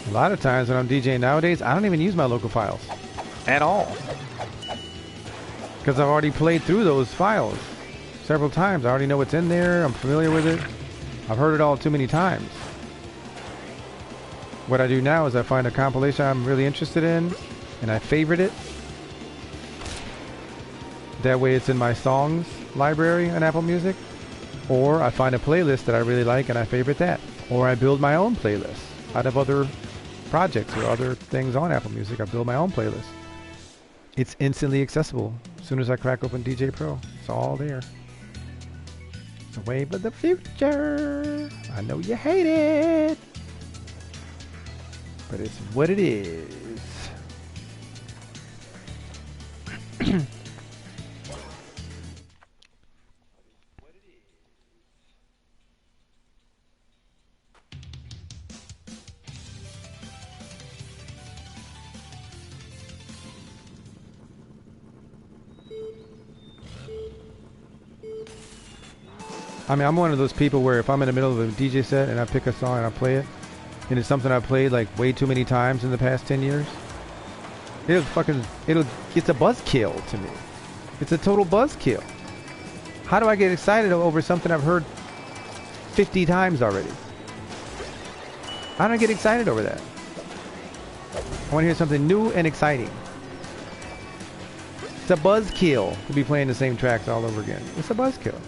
A lot of times when I'm DJing nowadays, I don't even use my local files at all, because I've already played through those files several times. I already know what's in there. I'm familiar with it. I've heard it all too many times. What I do now is I find a compilation I'm really interested in, and I favorite it. That way it's in my songs library on Apple Music. Or I find a playlist that I really like and I favorite that. Or I build my own playlist out of other projects or other things on Apple Music. I build my own playlist. It's instantly accessible. As soon as I crack open DJ Pro, it's all there. It's a wave of the future. I know you hate it, but it's what it is. I mean, I'm one of those people where if I'm in the middle of a DJ set and I pick a song and I play it, and it's something I've played like way too many times in the past 10 years, it's a buzzkill to me. It's a total buzzkill. How do I get excited over something I've heard 50 times already? How do I get excited over that? I want to hear something new and exciting. It's a buzzkill to be playing the same tracks all over again. It's a buzzkill.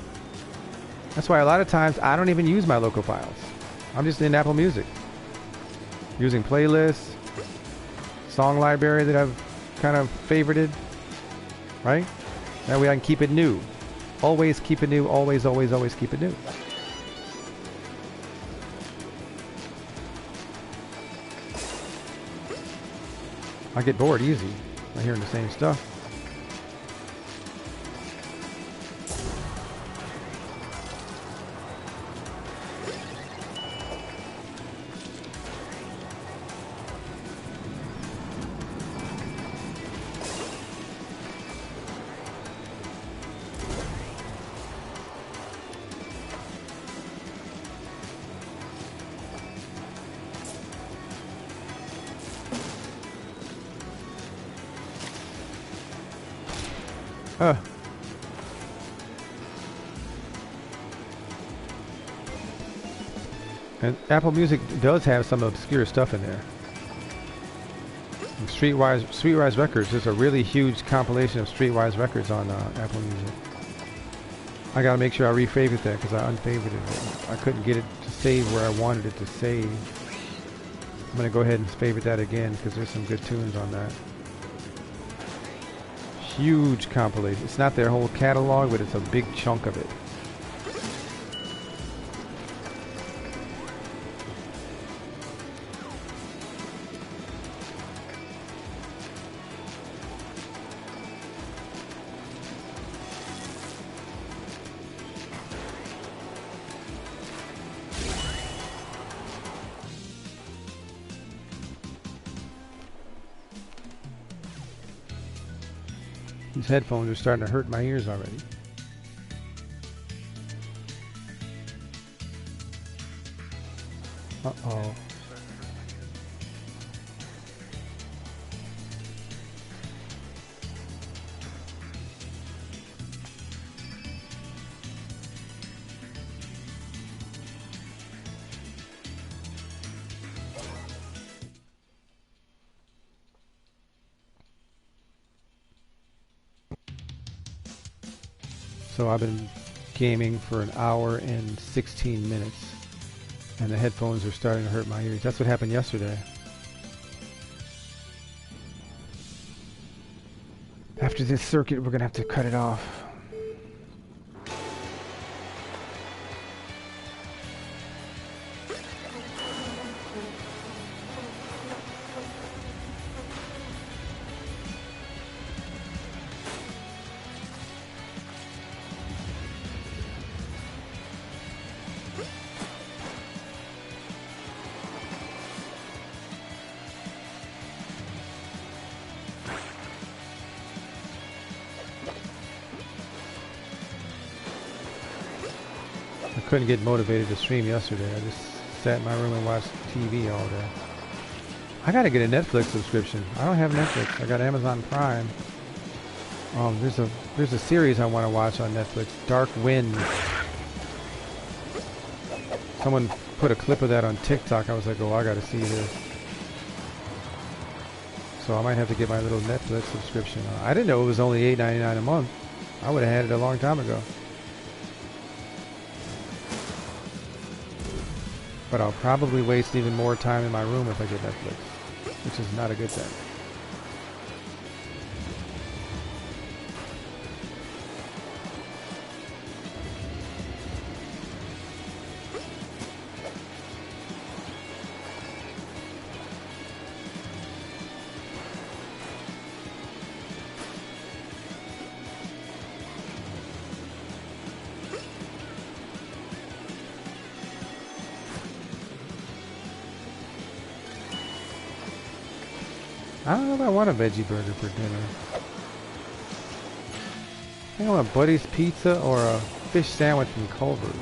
That's why a lot of times I don't even use my local files. I'm just in Apple Music. Using playlists, song library that I've kind of favorited. Right? That way I can keep it new. Always keep it new. Always, always, always keep it new. I get bored easy by hearing the same stuff. And Apple Music does have some obscure stuff in there. And Streetwise Records, there's a really huge compilation of Streetwise Records on Apple Music. I gotta make sure I refavorite that because I unfavorited it. I couldn't get it to save where I wanted it to save. I'm gonna go ahead and favorite that again because there's some good tunes on that. Huge compilation. It's not their whole catalog, but it's a big chunk of it. These headphones are starting to hurt my ears already. Uh-oh. So I've been gaming for an hour and 16 minutes and the headphones are starting to hurt my ears. That's what happened yesterday. After this circuit, we're gonna have to cut it off. Couldn't get motivated to stream yesterday. I just sat in my room and watched TV all day. I gotta get a Netflix subscription. I don't have Netflix. I got Amazon Prime. There's a series I want to watch on Netflix. Dark Wind. Someone put a clip of that on TikTok. I was like, oh, I gotta see this. So I might have to get my little Netflix subscription. I didn't know it was only $8.99 a month. I would have had it a long time ago. But I'll probably waste even more time in my room if I get Netflix, which is not a good thing. I don't know if I want a veggie burger for dinner. I think I want a Buddy's Pizza or a fish sandwich from Culver's.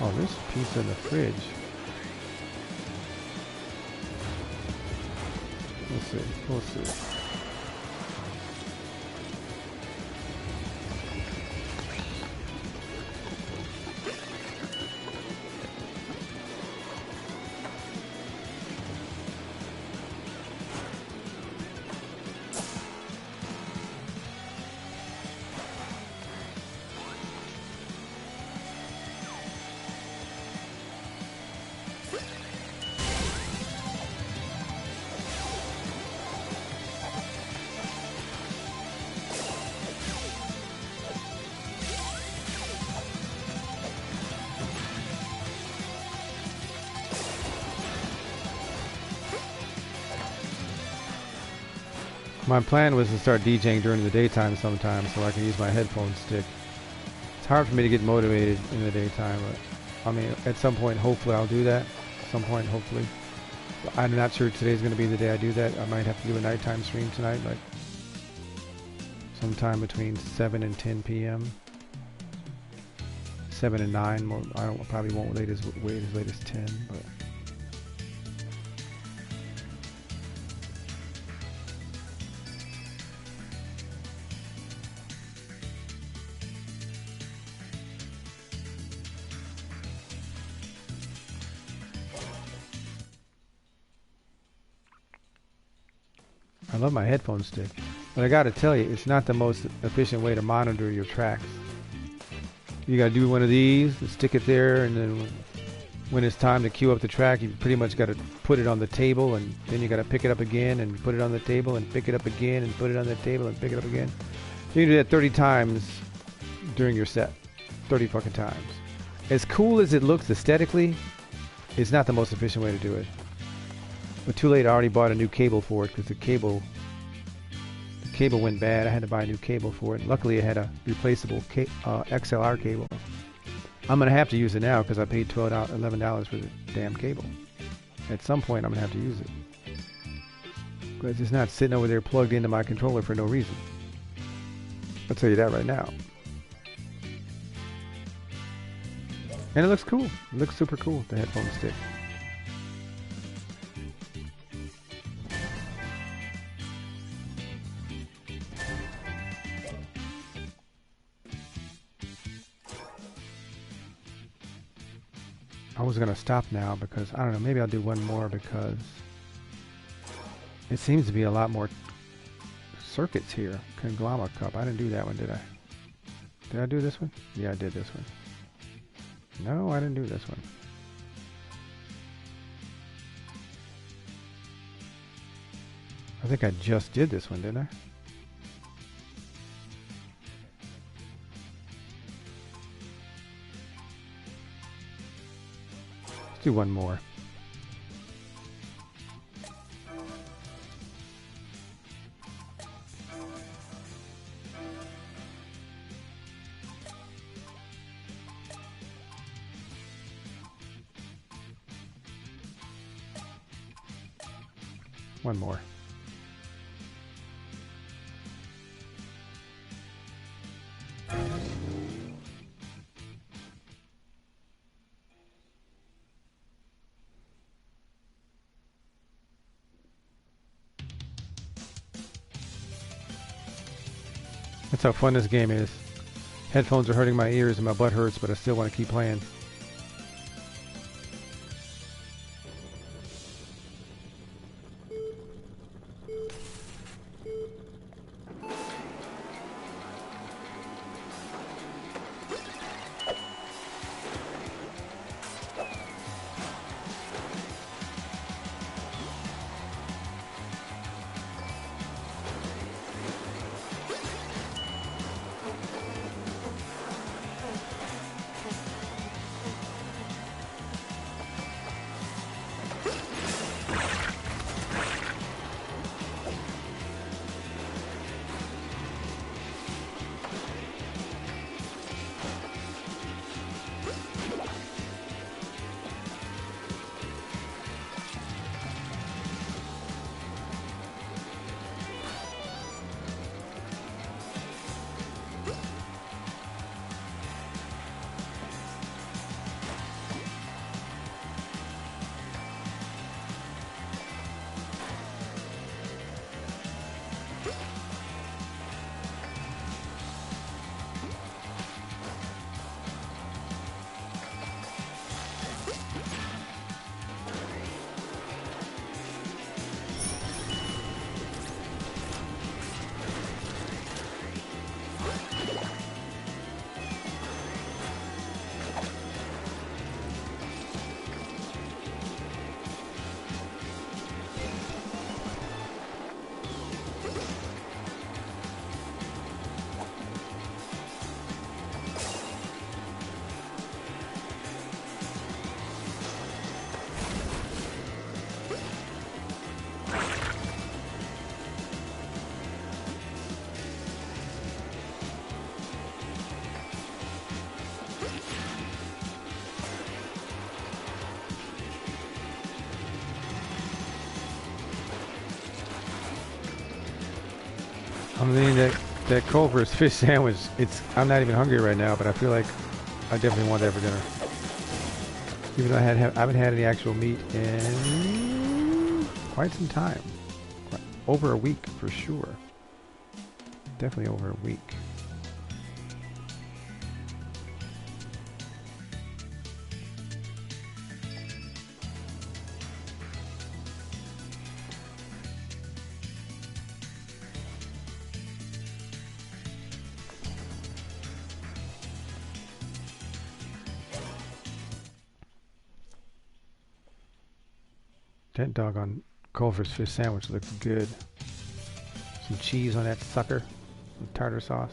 Oh, there's pizza in the fridge. We'll see. My plan was to start DJing during the daytime sometime so I can use my headphone stick. It's hard for me to get motivated in the daytime, but I mean, at some point, hopefully I'll do that. Some point, hopefully. But I'm not sure today's going to be the day I do that. I might have to do a nighttime stream tonight, like sometime between 7 and 10 p.m. 7 and 9. Well, probably won't wait as late as 10, but. I love my headphone stick, but I gotta tell you, it's not the most efficient way to monitor your tracks. You gotta do one of these, stick it there, and then when it's time to queue up the track, you pretty much gotta put it on the table, and then you gotta pick it up again, and put it on the table, and pick it up again, and put it on the table, and pick it up again. You can do that 30 times during your set. 30 fucking times. As cool as it looks aesthetically, it's not the most efficient way to do it. But too late, I already bought a new cable for it because the cable went bad. I had to buy a new cable for it. Luckily, it had a replaceable XLR cable. I'm going to have to use it now because I paid $11 for the damn cable. At some point, I'm going to have to use it. Because it's not sitting over there plugged into my controller for no reason. I'll tell you that right now. And it looks cool. It looks super cool, the headphone stick. I was going to stop now because, I don't know, maybe I'll do one more because it seems to be a lot more circuits here. Conglomerate Cup. I didn't do that one, did I? Did I do this one? Yeah, I did this one. No, I didn't do this one. I think I just did this one, didn't I? Let's do one more. One more. That's how fun this game is. Headphones are hurting my ears and my butt hurts, but I still want to keep playing. I'm eating that Culver's fish sandwich. I'm not even hungry right now, but I feel like I definitely want that for dinner. Even though I haven't had any actual meat in quite some time. Over a week for sure. Definitely over a week. That doggone Culver's fish sandwich looks good. Some cheese on that sucker. Some tartar sauce.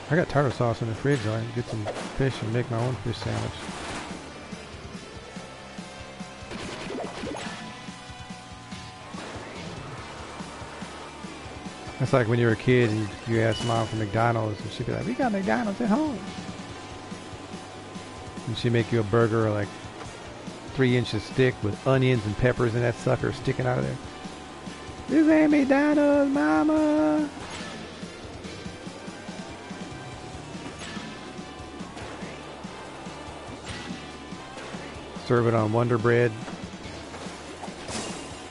I got tartar sauce in the fridge, so I can get some fish and make my own fish sandwich. That's like when you were a kid and you asked mom for McDonald's and she'd be like, we got McDonald's at home. And she'd make you a burger like 3 inches thick with onions and peppers and that sucker sticking out of there. This ain't McDonald's, mama. Serve it on Wonder Bread.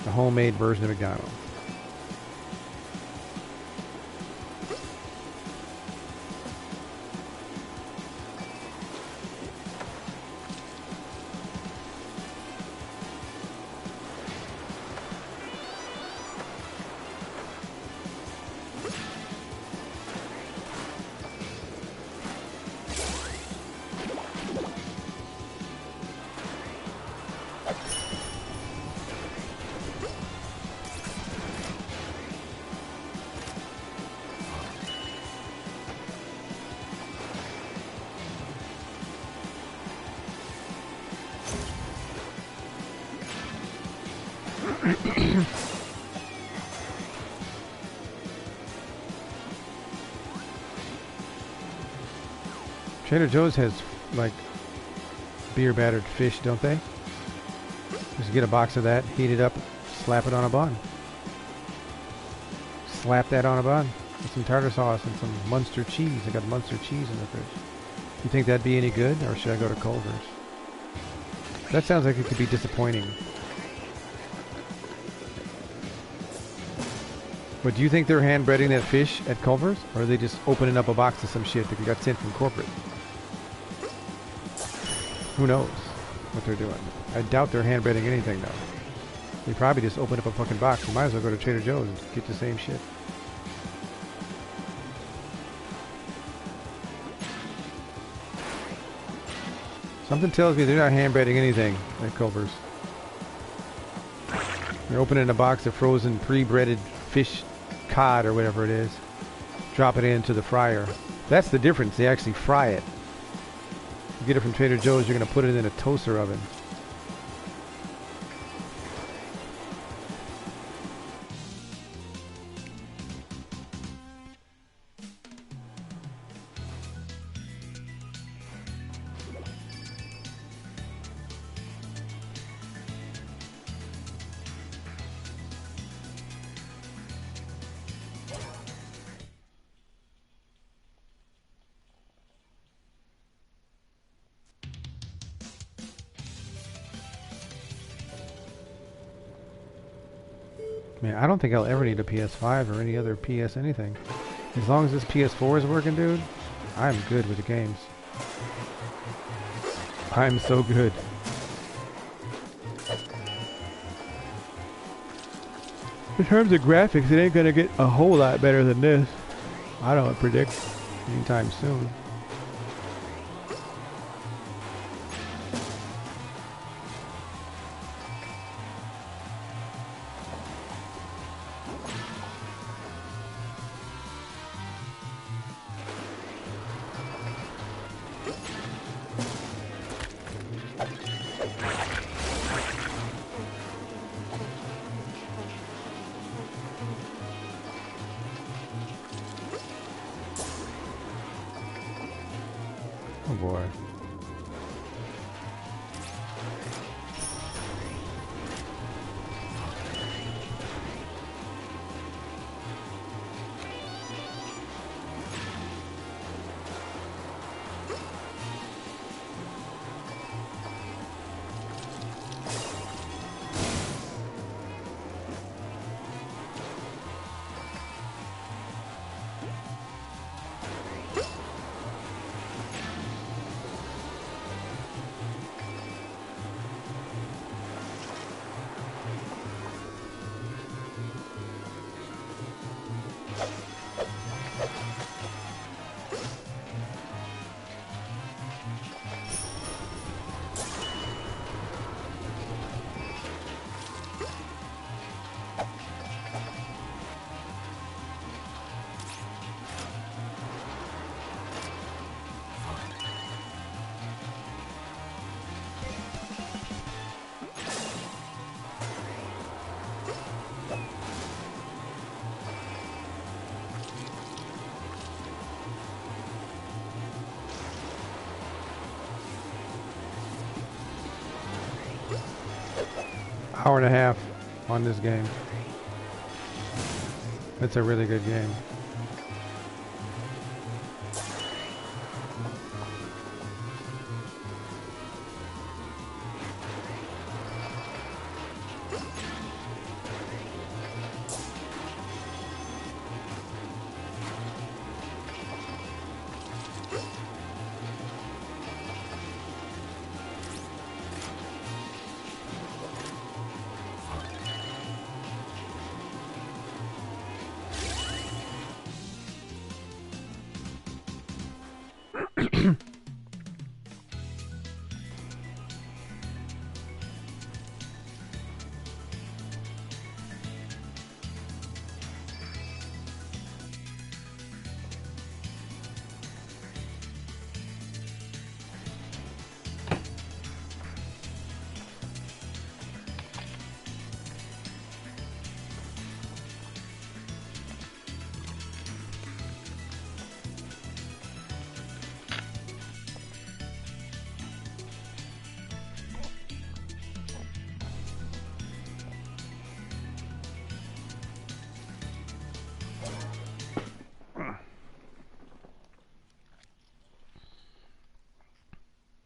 The homemade version of McDonald's. Trader Joe's has like beer battered fish, don't they? Just get a box of that, heat it up, slap it on a bun. Slap that on a bun with some tartar sauce and some Munster cheese. I got Munster cheese in the fridge. You think that'd be any good, or should I go to Culver's? That sounds like it could be disappointing. But do you think they're hand breading that fish at Culver's? Or are they just opening up a box of some shit that got sent from corporate? Who knows what they're doing? I doubt they're hand breading anything, though. They probably just open up a fucking box. You might as well go to Trader Joe's and get the same shit. Something tells me they're not hand breading anything at Culver's. They're opening a box of frozen pre-breaded fish cod or whatever it is. Drop it into the fryer. That's the difference. They actually fry it. You get it from Trader Joe's, you're going to put it in a toaster oven. Man, I don't think I'll ever need a PS5 or any other PS anything. As long as this PS4 is working, dude, I'm good with the games. I'm so good. In terms of graphics, it ain't gonna get a whole lot better than this. I don't predict anytime soon. Oh boy. Hour and a half on this game. It's a really good game.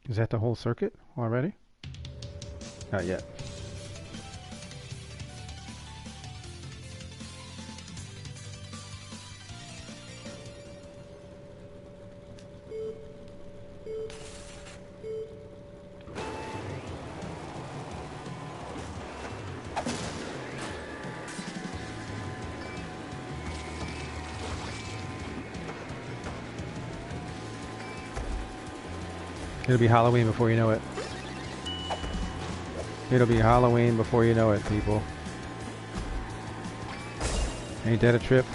Is that the whole circuit already? Not yet. It'll be Halloween before you know it. It'll be Halloween before you know it, people. Ain't that a trip?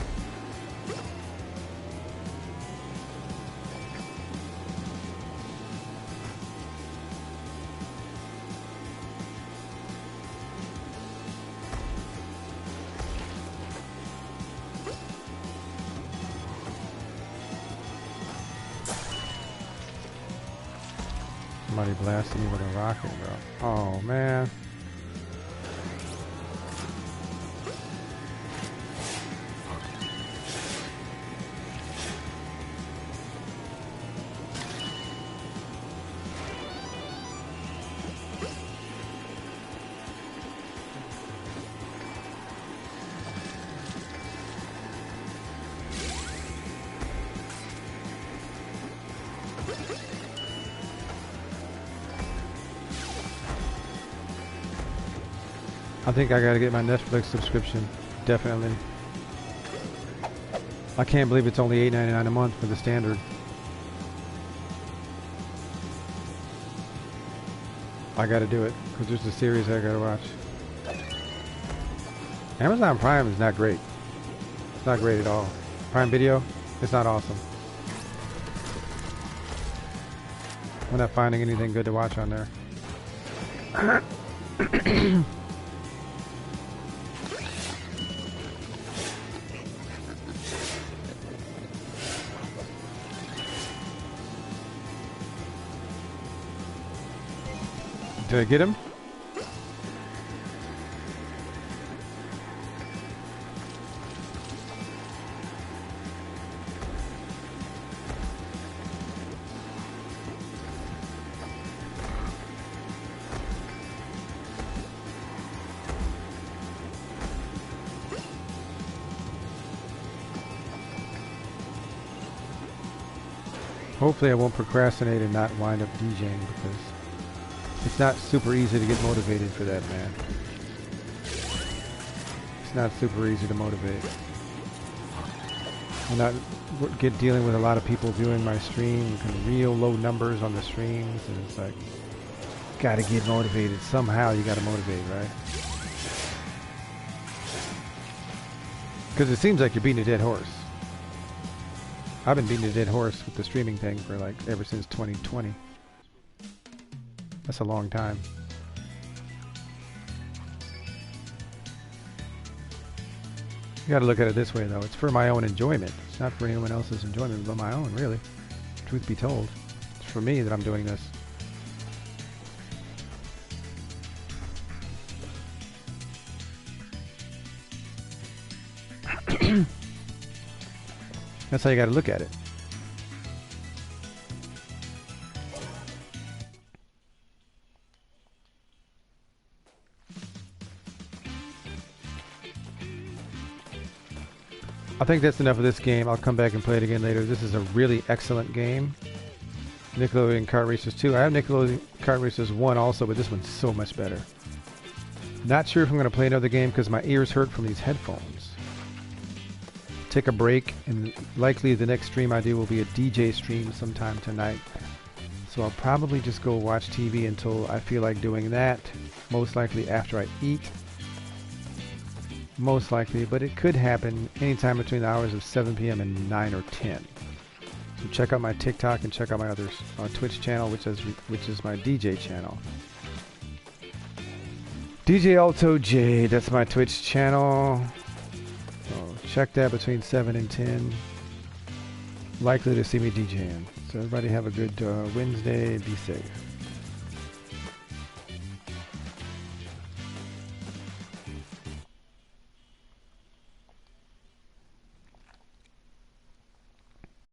Somebody blasted me with a rocket, bro. Oh, man. I think I gotta get my Netflix subscription, definitely. I can't believe it's only $8.99 a month for the standard. I gotta do it, because there's a series I gotta watch. Amazon Prime is not great. It's not great at all. Prime Video, it's not awesome. We're not finding anything good to watch on there. Did I get him? Hopefully I won't procrastinate and not wind up DJing, because it's not super easy to get motivated for that, man. It's not super easy to motivate. I'm not dealing with a lot of people viewing my stream, real low numbers on the streams, and it's like, gotta get motivated. Somehow you gotta motivate, right? Because it seems like you're beating a dead horse. I've been beating a dead horse with the streaming thing for like ever since 2020. That's a long time. You gotta look at it this way though. It's for my own enjoyment. It's not for anyone else's enjoyment but my own, really. Truth be told. It's for me that I'm doing this. That's how you gotta look at it. I think that's enough of this game. I'll come back and play it again later. This is a really excellent game. Nickelodeon Kart Racers 2. I have Nickelodeon Kart Racers 1 also, but this one's so much better. Not sure if I'm going to play another game because my ears hurt from these headphones. Take a break, and likely the next stream I do will be a DJ stream sometime tonight. So I'll probably just go watch TV until I feel like doing that. Most likely after I eat. Most likely, but it could happen anytime between the hours of 7 p.m. and 9 or 10. So check out my TikTok and check out my other Twitch channel, which is my DJ channel. DJ Alto J, that's my Twitch channel. So check that between 7 and 10. Likely to see me DJing. So everybody have a good Wednesday. Be safe.